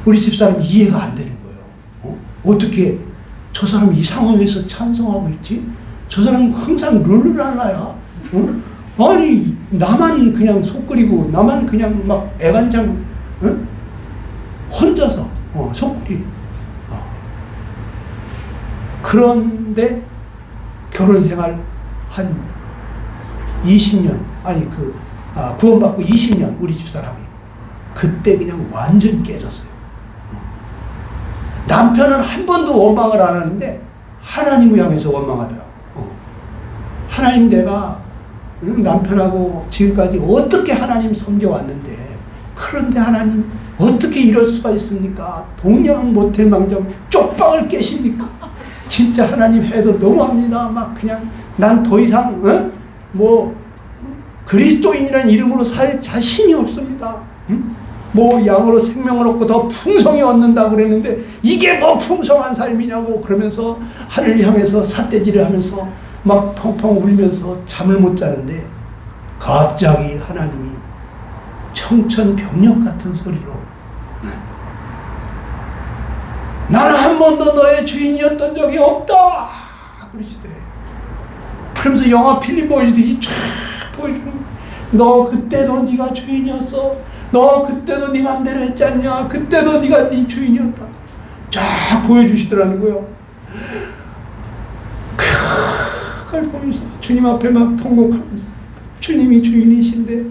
우리 집사람 이해가 안 되는 거예요. 어떻게 저 사람이 이 상황에서 찬성하고 있지? 저 사람은 항상 룰루랄라야. 아니 나만 그냥 속 끓이고 나만 그냥 막 애간장 혼자서 속구리. 그런데 결혼 생활 한 20년 구원받고 20년 우리 집사람이 그때 그냥 완전히 깨졌어요. 남편은 한 번도 원망을 안 하는데 하나님을 향해서 원망하더라고. 하나님 내가 남편하고 지금까지 어떻게 하나님 섬겨왔는데 그런데 하나님 어떻게 이럴 수가 있습니까? 동냥은 못할 망정 쪽방을 깨십니까? 진짜 하나님 해도 너무합니다. 막 그냥 난 더 이상 그리스도인이라는 이름으로 살 자신이 없습니다. 양으로 생명을 얻고 더 풍성히 얻는다 그랬는데 이게 뭐 풍성한 삶이냐고 그러면서 하늘을 향해서 삿대질을 하면서 막 펑펑 울면서 잠을 못 자는데 갑자기 하나님이 청천벽력 같은 소리로 나는 한 번도 너의 주인이었던 적이 없다 그러시더래. 그러면서 영화 필름 보여주듯이 쫙 보여주는 너 그때도 네가 주인이었어. 너 그때도 네 맘대로 했지 않냐. 그때도 네가 네 주인이었다. 쫙 보여주시더라는 거예요. 그걸 보면서 주님 앞에 막 통곡하면서 주님이 주인이신데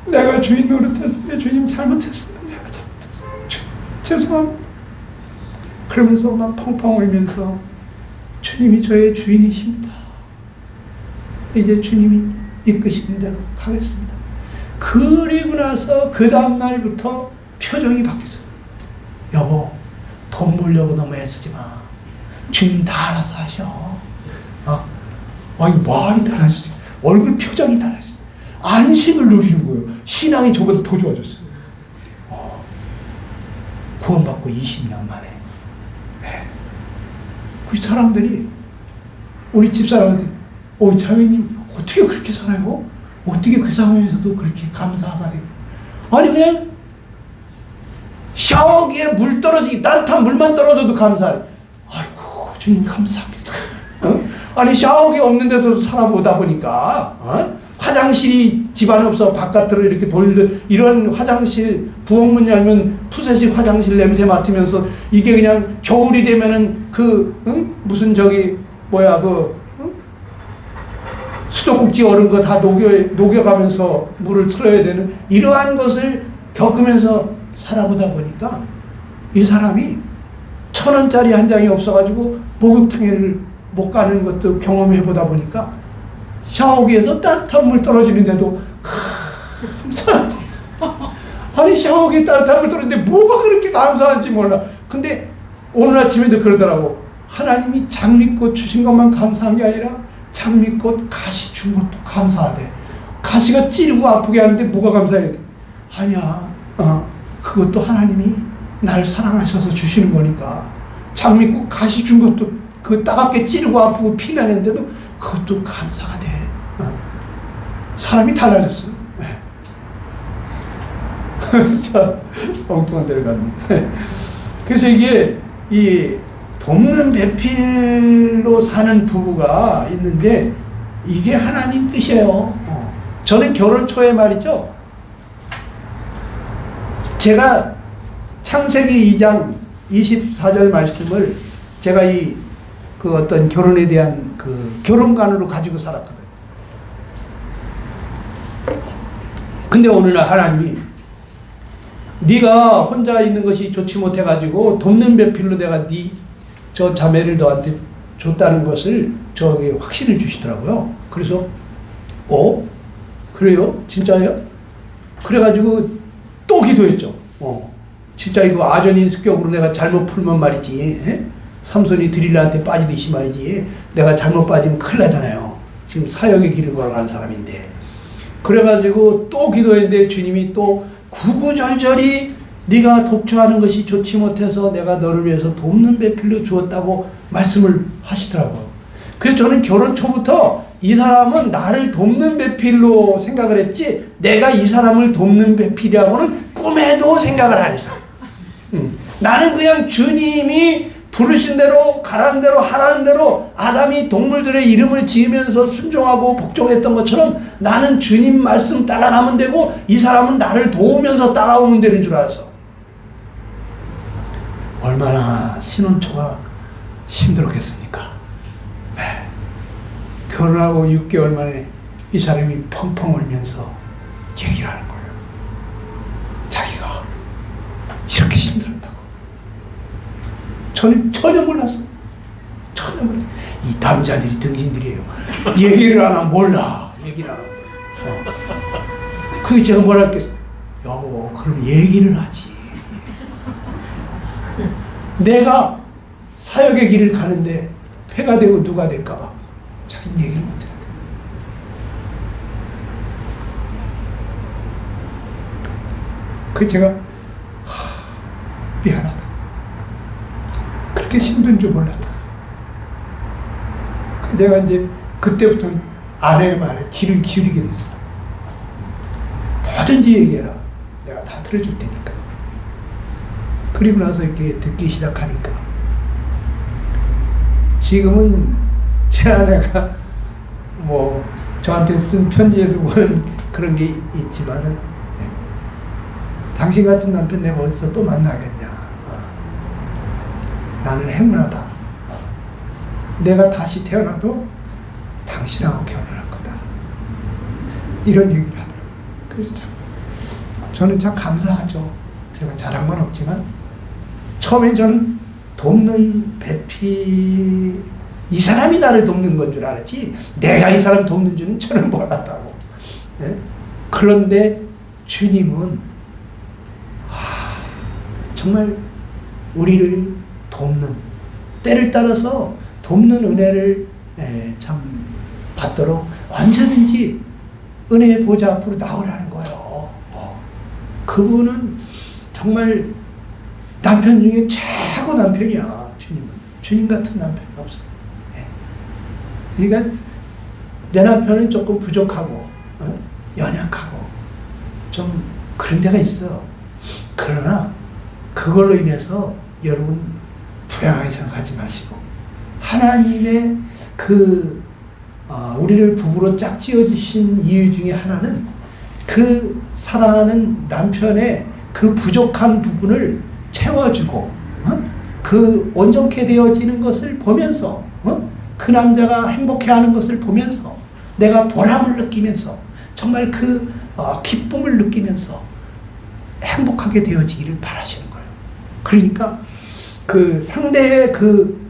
내가 주인 노릇했어요. 주님 잘못했어요. 내가 잘못했어요. 주님 죄송합니다. 그러면서 막 펑펑 울면서 주님이 저의 주인이십니다. 이제 주님이 이끄시는 대로 가겠습니다. 그리고 나서 그 다음 날부터 표정이 바뀌었어요. 여보, 돈 벌려고 너무 애쓰지 마. 주님 다 알아서 하셔. 아니 말이 달라졌어요. 얼굴 표정이 달라졌어요. 안심을 누리는 거예요. 신앙이 저보다 더 좋아졌어요. 구원받고 20년 만에. 그 사람들이 우리 집사람한테 자매님 어떻게 그렇게 살아요? 어떻게 그 상황에서도 그렇게 감사가 돼요? 아니 그냥 샤워기에 물 떨어지기 따뜻한 물만 떨어져도 감사해. 아이고 주님 감사합니다. 아니 샤워기 없는 데서 살아보다 보니까 화장실이 집안에 없어 바깥으로 이렇게 이런 화장실 부엌문 열면 푸세식 화장실 냄새 맡으면서 이게 그냥 겨울이 되면은 수도꼭지 얼은 거 다 녹여가면서 물을 틀어야 되는 이러한 것을 겪으면서 살아보다 보니까 이 사람이 1,000원짜리 한 장이 없어가지고 목욕탕에를 못 가는 것도 경험해보다 보니까 샤워기에서 따뜻한 물 떨어지는데도 감사하대. 아니 샤워기에 따뜻한 물 떨어지는데 뭐가 그렇게 감사한지 몰라. 근데 오늘 아침에도 그러더라고. 하나님이 장미꽃 주신 것만 감사한 게 아니라 장미꽃 가시 준 것도 감사하대. 가시가 찌르고 아프게 하는데 뭐가 감사해야 돼? 아니야. 그것도 하나님이 날 사랑하셔서 주시는 거니까. 장미꽃 가시 준 것도 그 따갑게 찌르고 아프고 피나는데도 그것도 감사가 돼. 사람이 달라졌어. 자, 엉뚱한 데를 갔네. 그래서 이게 이 돕는 배필로 사는 부부가 있는데 이게 하나님 뜻이에요. 저는 결혼 초에 말이죠. 제가 창세기 2장 24절 말씀을 제가 그 어떤 결혼에 대한 그 결혼관으로 가지고 살았거든. 근데 어느 날 하나님이 네가 혼자 있는 것이 좋지 못해가지고 돕는 배필로 내가 저 자매를 너한테 줬다는 것을 저에게 확신을 주시더라고요. 그래서 그래요? 진짜요? 그래가지고 또 기도했죠. 진짜 이거 아전인 습격으로 내가 잘못 풀면 말이지, 삼손이 드릴라한테 빠지듯이 말이지, 내가 잘못 빠지면 큰일 나잖아요. 지금 사역의 길을 걸어가는 사람인데. 그래가지고 또 기도했는데 주님이 또 구구절절히 네가 독초하는 것이 좋지 못해서 내가 너를 위해서 돕는 배필로 주었다고 말씀을 하시더라고요. 그래서 저는 결혼 초부터 이 사람은 나를 돕는 배필로 생각을 했지 내가 이 사람을 돕는 배필이라고는 꿈에도 생각을 안 했어. 나는 그냥 주님이 부르신 대로 가라는 대로 하라는 대로 아담이 동물들의 이름을 지으면서 순종하고 복종했던 것처럼 나는 주님 말씀 따라가면 되고 이 사람은 나를 도우면서 따라오면 되는 줄 알았어. 얼마나 신혼초가 힘들었겠습니까? 네. 결혼하고 6개월 만에 이 사람이 펑펑 울면서 얘기를 하는 거예요. 자기가 이렇게 힘들었다고. 저는 전혀 몰랐어. 전혀 몰랐어. 이 남자들이 등신들이에요. 얘기를 안 하면 몰라. 얘기를 안 하면. 그게 제가 뭐라 했겠어. 여보, 그럼 얘기를 하지. 내가 사역의 길을 가는데 폐가 되고 누가 될까봐 자기는 얘기를 못해. 그 제가 미안하다. 그렇게 힘든 줄 몰랐다. 그 제가 이제 그때부터 아내의 말에 귀를 기울이게 됐어. 뭐든지 얘기해라. 내가 다 들어줄 테니까. 그리고 나서 이렇게 듣기 시작하니까 지금은 제 아내가 뭐 저한테 쓴 편지에도 보면 그런 게 있지만은 당신 같은 남편 내가 어디서 또 만나겠냐. 나는 행운하다. 내가 다시 태어나도 당신하고 결혼할 거다. 이런 얘기를 하더라고요. 그래서 저는 참 감사하죠. 제가 잘한 건 없지만 처음에 저는 돕는 배필 이 사람이 나를 돕는 건 줄 알았지 내가 이 사람 돕는 줄은 저는 몰랐다고. 그런데 주님은 정말 우리를 돕는 때를 따라서 돕는 은혜를 참 받도록 언제든지 은혜의 보좌 앞으로 나오라는 거예요. 그분은 정말 남편 중에 최고 남편이야. 주님은 주님 같은 남편이 없어. 그러니까 내 남편은 조금 부족하고 연약하고 좀 그런 데가 있어. 그러나 그걸로 인해서 여러분 불행하게 생각하지 마시고 하나님의 우리를 부부로 짝지어 주신 이유 중에 하나는 그 사랑하는 남편의 그 부족한 부분을 채워주고 그 온전케 되어지는 것을 보면서 그 남자가 행복해하는 것을 보면서 내가 보람을 느끼면서 정말 그 기쁨을 느끼면서 행복하게 되어지기를 바라시는 거예요. 그러니까 그 상대의 그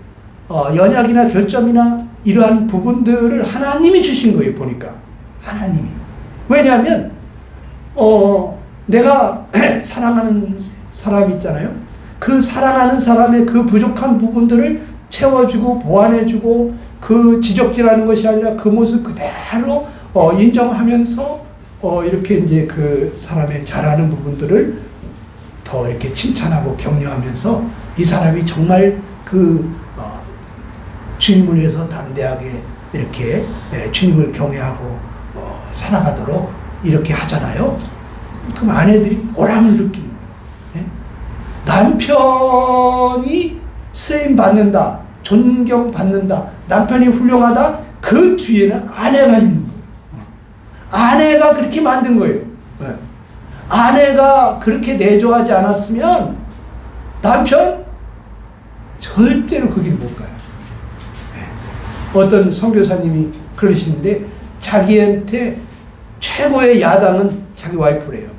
연약이나 결점이나 이러한 부분들을 하나님이 주신 거예요. 보니까 하나님이. 왜냐하면 내가 사랑하는 사람 있잖아요. 그 사랑하는 사람의 그 부족한 부분들을 채워주고 보완해주고 그 지적질하는 것이 아니라 그 모습 그대로 인정하면서 이렇게 이제 그 사람의 잘하는 부분들을 더 이렇게 칭찬하고 격려하면서 이 사람이 정말 그 주님을 위해서 담대하게 이렇게 주님을 경외하고 살아가도록 이렇게 하잖아요. 그럼 아내들이 보람을 느끼는 거예요. 남편이 쓰임 받는다, 존경 받는다, 남편이 훌륭하다. 그 뒤에는 아내가 있는 거예요. 아내가 그렇게 만든 거예요. 아내가 그렇게 내조하지 않았으면 남편 절대로 거기를 못 가요. 네. 어떤 선교사님이 그러시는데 자기한테 최고의 야당은 자기 와이프래요.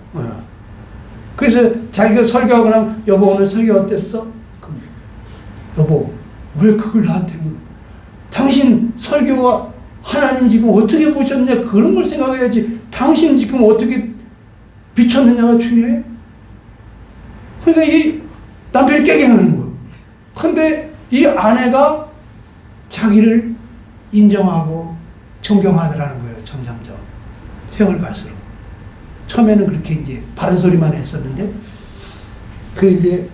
그래서 자기가 설교하고 나면 여보 오늘 설교 어땠어? 그럼, 여보 왜 그걸 나한테 물어? 당신 설교가 하나님 지금 어떻게 보셨냐 그런 걸 생각해야지 당신 지금 어떻게 비쳤느냐가 중요해? 그러니까 이 남편이 깨갱하는 거예요. 근데 이 아내가 자기를 인정하고 존경하더라는 거예요. 점점점 세월 갈수록. 처음에는 그렇게 이제 바른 소리만 했었는데 그 이제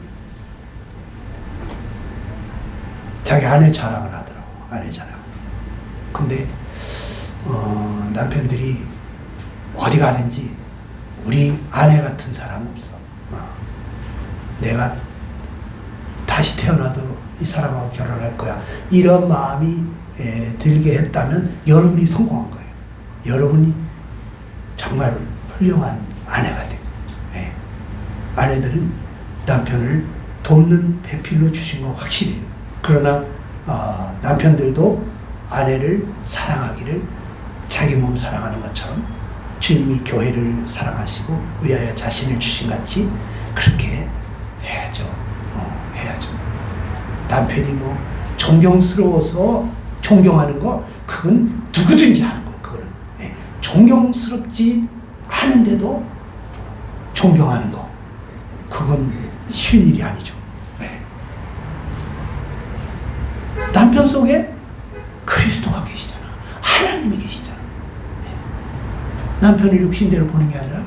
자기 아내 자랑을 하더라고. 아내 자랑. 근데 남편들이 어디 가든지 우리 아내 같은 사람 없어. 내가 다시 태어나도 이 사람하고 결혼할 거야. 이런 마음이 들게 했다면 여러분이 성공한 거예요. 여러분이 정말 훌륭한 아내가 되고, 아내들은 남편을 돕는 배필로 주신 건 확실해요. 그러나 남편들도 아내를 사랑하기를 자기 몸 사랑하는 것처럼 주님이 교회를 사랑하시고 위하여 자신을 주신 같이 그렇게 해야죠. 해야죠. 남편이 뭐 존경스러워서 존경하는 거 그건 누구든지 하는 거예요. 그거는 존경스럽지 않은데도 존경하는 거 그건 쉬운 일이 아니죠. 남편 속에 그리스도가 계시잖아. 하나님이 계시잖아. 남편을 육신대로 보는 게 아니라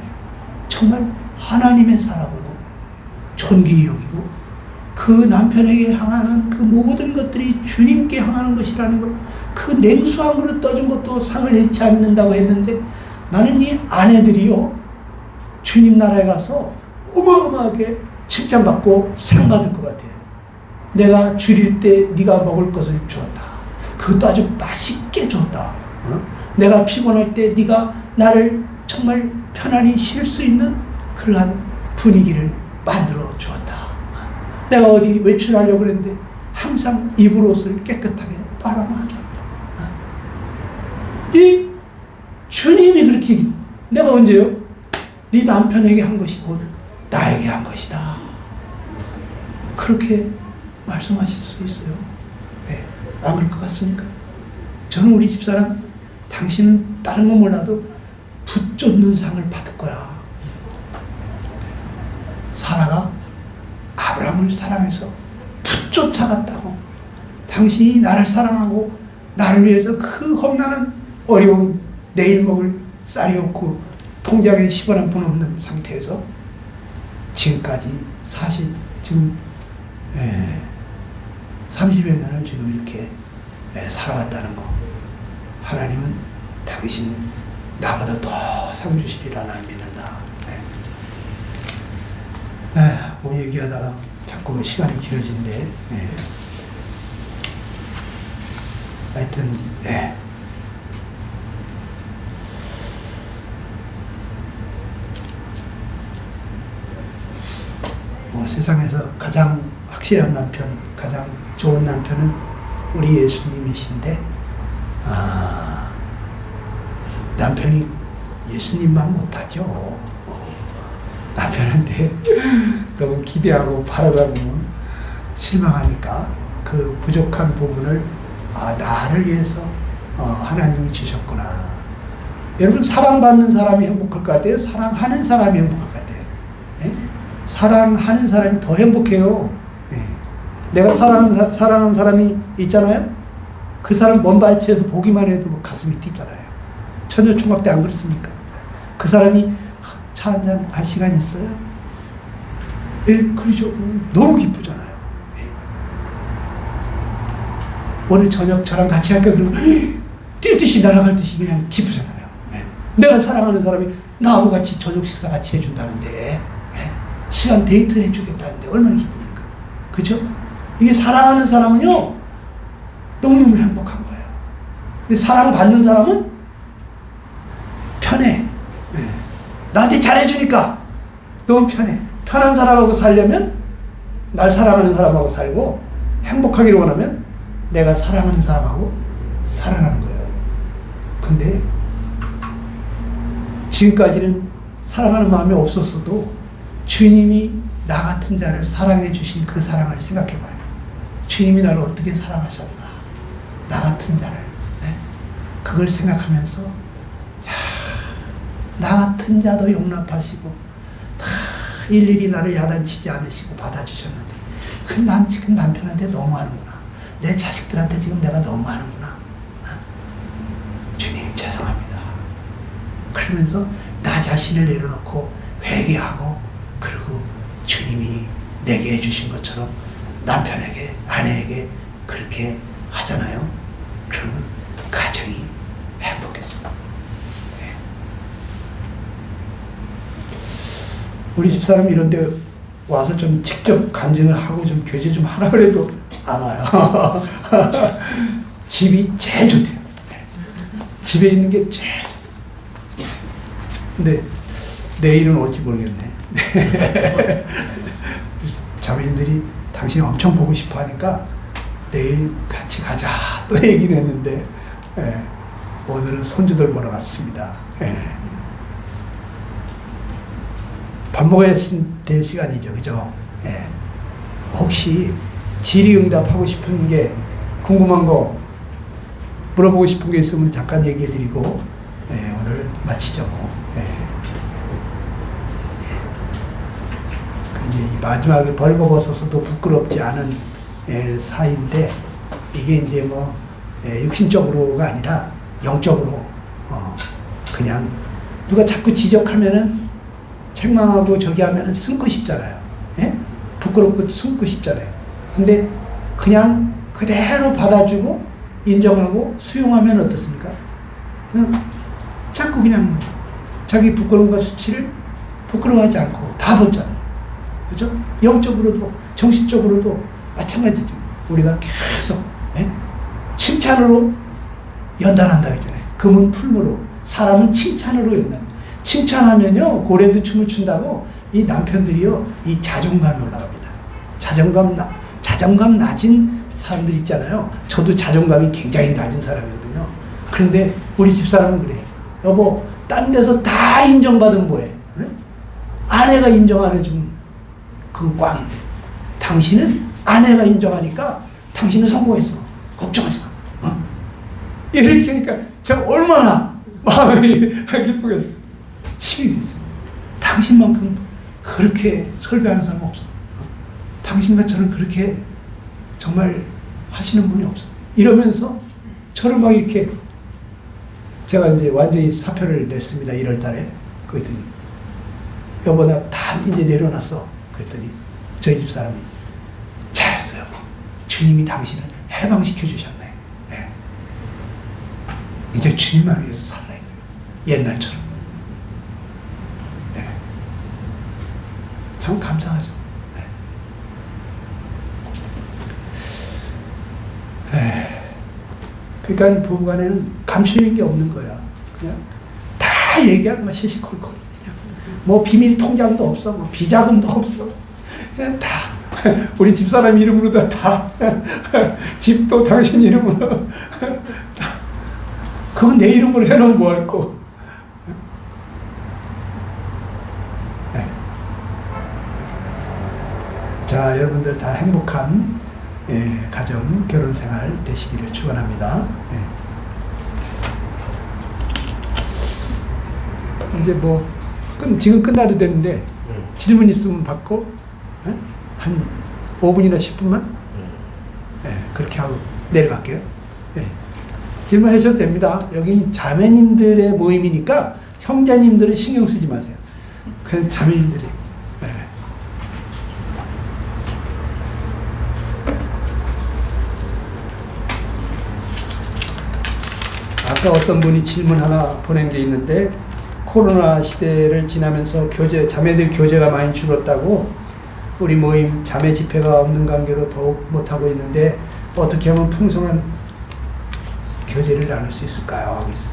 정말 하나님의 사람으로 존귀히 여기고 그 남편에게 향하는 그 모든 것들이 주님께 향하는 것이라는 걸 그 냉수한 그릇 떠준 것도 상을 잃지 않는다고 했는데 나는 이 아내들이요 주님 나라에 가서 어마어마하게 칭찬받고 상 받을 것 같아요. 내가 줄일 때 네가 먹을 것을 주었다. 그것도 아주 맛있게 줬다. 내가 피곤할 때 네가 나를 정말 편안히 쉴 수 있는 그러한 분위기를 만들어 주었다. 내가 어디 외출하려고 그랬는데 항상 입을 옷을 깨끗하게 빨아놔줬다. 이 주님이 그렇게 내가 언제요? 네 남편에게 한 것이 곧 나에게 한 것이다. 그렇게 말씀하실 수 있어요. 안 그럴 것 같습니까? 저는 우리 집사람 당신은 다른 건 몰라도 붙쫓는 상을 받을 거야. 사라가 아브라함을 사랑해서 붙쫓아갔다고. 당신이 나를 사랑하고 나를 위해서 그 험난한 어려운 내일 먹을 쌀이 없고 통장에 10원 한 푼 없는 상태에서 지금까지 지금 30여 년을 지금 이렇게 살아왔다는 거. 하나님은 당신 나보다 더 상 주시리라 나는 믿는다. 뭐 얘기하다가 자꾸 시간이 길어진데 하여튼 뭐 세상에서 가장 확실한 남편, 가장 좋은 남편은 우리 예수님이신데 남편이 예수님만 못하죠. 남편한테 너무 기대하고 바라다 보면 실망하니까 그 부족한 부분을 나를 위해서 하나님이 주셨구나. 여러분 사랑받는 사람이 행복할 것 같아요? 사랑하는 사람이 행복할 것 같아요? 사랑하는 사람이 더 행복해요. 내가 사랑하는 사람이 있잖아요. 그 사람 먼 발치에서 보기만 해도 뭐 가슴이 뛰잖아요. 처녀총각 때 안 그렇습니까? 그 사람이 차 한잔 할 시간 있어요? 그러죠. 너무 기쁘잖아요. 오늘 저녁 저랑 같이 할까? 그러면 뛸 듯이 날아갈 듯이 그냥 기쁘잖아요. 내가 사랑하는 사람이 나하고 같이 저녁 식사 같이 해준다는데 시간 데이트 해주겠다는데 얼마나 기쁩니까? 그죠? 이게 사랑하는 사람은요 너무너무 행복한 거예요. 근데 사랑받는 사람은 편해. 나한테 잘해주니까 너무 편해. 편한 사람하고 살려면 날 사랑하는 사람하고 살고 행복하기를 원하면 내가 사랑하는 사람하고 사랑하는 거예요. 근데 지금까지는 사랑하는 마음이 없었어도 주님이 나 같은 자를 사랑해 주신 그 사랑을 생각해 봐요. 주님이 나를 어떻게 사랑하셨나. 나 같은 자를. 네? 그걸 생각하면서 나 같은 자도 용납하시고 다 일일이 나를 야단치지 않으시고 받아주셨는데 난 지금 남편한테 너무하는구나. 내 자식들한테 지금 내가 너무하는구나. 주님 죄송합니다. 그러면서 나 자신을 내려놓고 회개하고 그리고 주님이 내게 해주신 것처럼 남편에게 아내에게 그렇게 하잖아요. 그러면 가정이 행복해져. 네. 우리 집사람 이런 데 와서 좀 직접 간증을 하고 좀 교제 좀 하라 그래도 안 와요. 집이 제일 좋대요. 네. 집에 있는 게 제일. 근데 내일은 올지 모르겠네. 그래서 자매님들이 당신이 엄청 보고 싶어 하니까 내일 같이 가자 또 얘기를 했는데 오늘은 손주들 보러 갔습니다. 밥 먹어야 될 시간이죠. 그죠? 혹시 질의응답하고 싶은 게 궁금한 거 물어보고 싶은 게 있으면 잠깐 얘기해 드리고 오늘 마치죠. 이제 이 마지막에 벌거벗어서도 부끄럽지 않은 사이인데 이게 이제 뭐 육신적으로가 아니라 영적으로 그냥 누가 자꾸 지적하면은 책망하고 저기 하면은 숨고 싶잖아요. 부끄럽고 숨고 싶잖아요. 근데 그냥 그대로 받아주고 인정하고 수용하면 어떻습니까? 자꾸 그냥 자기 부끄러움과 수치를 부끄러워하지 않고 다 벗잖아요. 그죠? 영적으로도 정신적으로도 마찬가지죠. 우리가 계속 칭찬으로 연단한다 그러잖아요. 금은 풀무로 사람은 칭찬으로 연단. 칭찬하면요 고래도 춤을 춘다고 이 남편들이요 이 자존감이 올라갑니다. 자존감 낮은 사람들 있잖아요. 저도 자존감이 굉장히 낮은 사람이거든요. 그런데 우리 집사람은 그래요. 여보 딴 데서 다 인정받으면 뭐해? 아내가 인정 안 해주면 그건 꽝인데 당신은 아내가 인정하니까 당신은 성공했어. 걱정하지 마. 이렇게 하니까 제가 얼마나 마음이 기쁘겠어. 힘이 되죠. 당신만큼 그렇게 설교하는 사람 없어. 당신과처럼 그렇게 정말 하시는 분이 없어. 이러면서 저를 막 이렇게 제가 이제 완전히 사표를 냈습니다. 1월 달에. 그랬더니 여보 나 다 이제 내려놨어. 그랬더니 저희 집 사람이 잘했어요. 주님이 당신을 해방시켜 주셨네. 네. 이제 주님만 위해서 살라 이거예요. 옛날처럼. 네. 참 감사하죠. 네. 그러니까 부부간에는 감추는 게 없는 거야. 그냥 다 얘기하고 시시콜콜. 그냥 뭐 비밀 통장도 없어, 뭐 비자금도 없어. 그냥 다 우리 집사람 이름으로 다 집도 당신 이름으로 다. 그건 내 이름으로 해놓으면 뭐 할 거. 네. 자, 여러분들 다 행복한 가정, 결혼 생활 되시기를 축원합니다. 이제 뭐 지금 끝나도 되는데 질문 있으면 받고 한 5분이나 10분만 그렇게 하고 내려갈게요. 질문하셔도 됩니다. 여긴 자매님들의 모임이니까 형제님들은 신경 쓰지 마세요. 그냥 자매님들이. 아까 어떤 분이 질문 하나 보낸 게 있는데 코로나 시대를 지나면서 자매들 교제가 많이 줄었다고 우리 모임 자매 집회가 없는 관계로 더욱 못하고 있는데 어떻게 하면 풍성한 교제를 나눌 수 있을까요? 그래서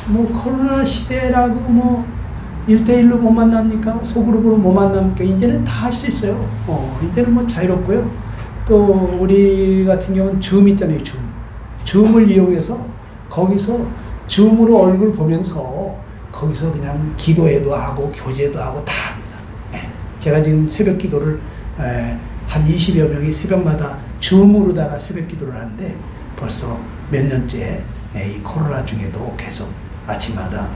뭐 코로나 시대라고 뭐 1대1로 못 만납니까? 소그룹으로 못 만납니까? 이제는 다 할 수 있어요. 이제는 뭐 자유롭고요. 또 우리 같은 경우는 줌 있잖아요. 줌을 이용해서 거기서 줌으로 얼굴 보면서 거기서 그냥 기도회도 하고 교제도 하고 다 합니다. 예. 제가 지금 새벽 기도를 한 20여 명이 새벽마다 줌으로다가 새벽 기도를 하는데 벌써 몇 년째 이 코로나 중에도 계속 아침마다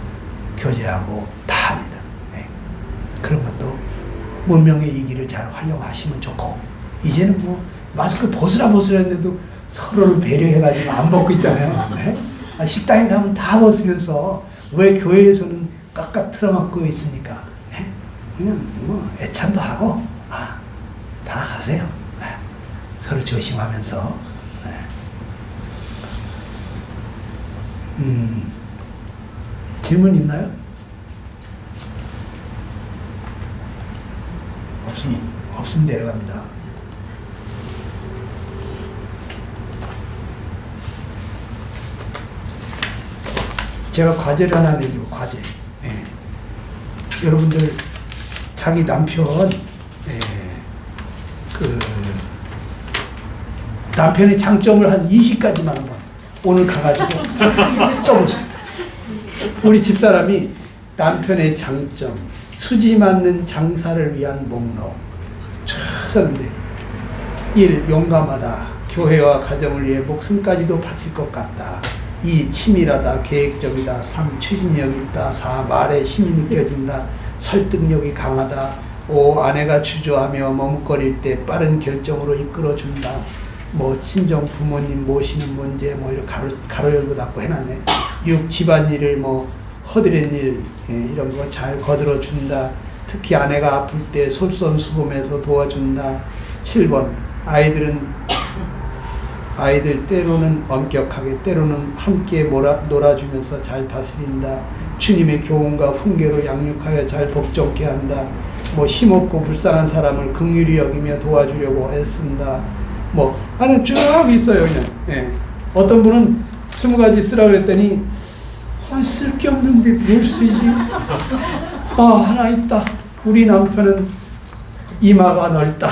교제하고 다 합니다. 예. 그런 것도 문명의 이 길을 잘 활용하시면 좋고, 이제는 뭐 마스크 벗으라 했는데도 서로를 배려해가지고 안 벗고 있잖아요. 네? 식당에 가면 다 벗으면서 왜 교회에서는 깍깍 틀어막고 있습니까? 네? 그냥 뭐 애찬도 하고 다 하세요. 네. 서로 조심하면서. 네. 질문 있나요? 없으면 내려갑니다. 제가 과제를 하나 내죠. 과제. 예. 여러분들 자기 남편 남편의 장점을 한 20가지만 한번 오늘 가가지고 써보시죠. 우리 집사람이 남편의 장점, 수지 맞는 장사를 위한 목록 쫙 썼는데 1. 용감하다. 교회와 가정을 위해 목숨까지도 바칠 것 같다. 2. 치밀하다. 계획적이다. 3. 추진력 있다. 4. 말에 힘이 느껴진다. 설득력이 강하다. 5. 아내가 주저하며 머뭇거릴 때 빠른 결정으로 이끌어준다. 뭐 친정 부모님 모시는 문제 뭐 이렇게 가로 열고 닫고 해놨네. 6. 집안일을 뭐 허드렛 일 이런 거 잘 거들어 준다. 특히 아내가 아플 때 솔선수범해서 도와준다. 7번 아이들 때로는 엄격하게 때로는 함께 놀아주면서 잘 다스린다. 주님의 교훈과 훈계로 양육하여 잘 복종케 한다. 뭐 힘없고 불쌍한 사람을 긍휼히 여기며 도와주려고 애쓴다. 뭐 하여튼 쭉 있어요. 그냥. 예. 어떤 분은 20가지 쓰라 그랬더니 쓸 게 없는데 뭘 쓰지? 하나 있다. 우리 남편은 이마가 넓다.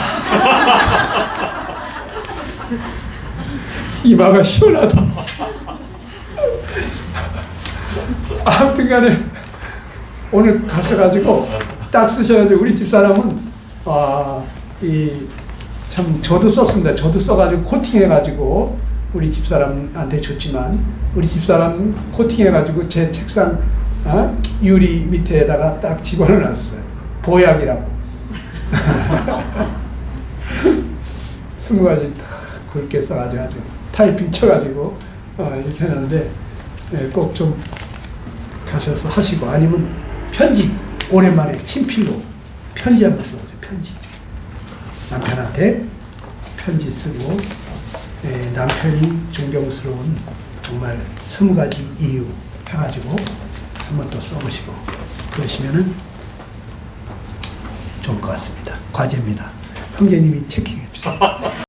이마가 시원하다. 아무튼 간에 오늘 가셔가지고 딱 쓰셔가지고 우리 집사람은 참 저도 썼습니다. 저도 써가지고 코팅해가지고 우리 집사람한테 줬지만 우리 집사람 코팅해가지고 제 책상 유리 밑에다가 딱 집어넣었어요. 보약이라고. 20가지 딱 굵게 써가지고 아주 타이핑 쳐가지고 이렇게 하는데 꼭 좀 가셔서 하시고, 아니면 편지 오랜만에 친필로 편지 한번 써보세요. 편지 남편한테 편지 쓰고 남편이 존경스러운 정말 20가지 이유 해가지고 한번 또 써보시고 그러시면은 좋을 것 같습니다. 과제입니다. 형제님이 체킹해 주세요.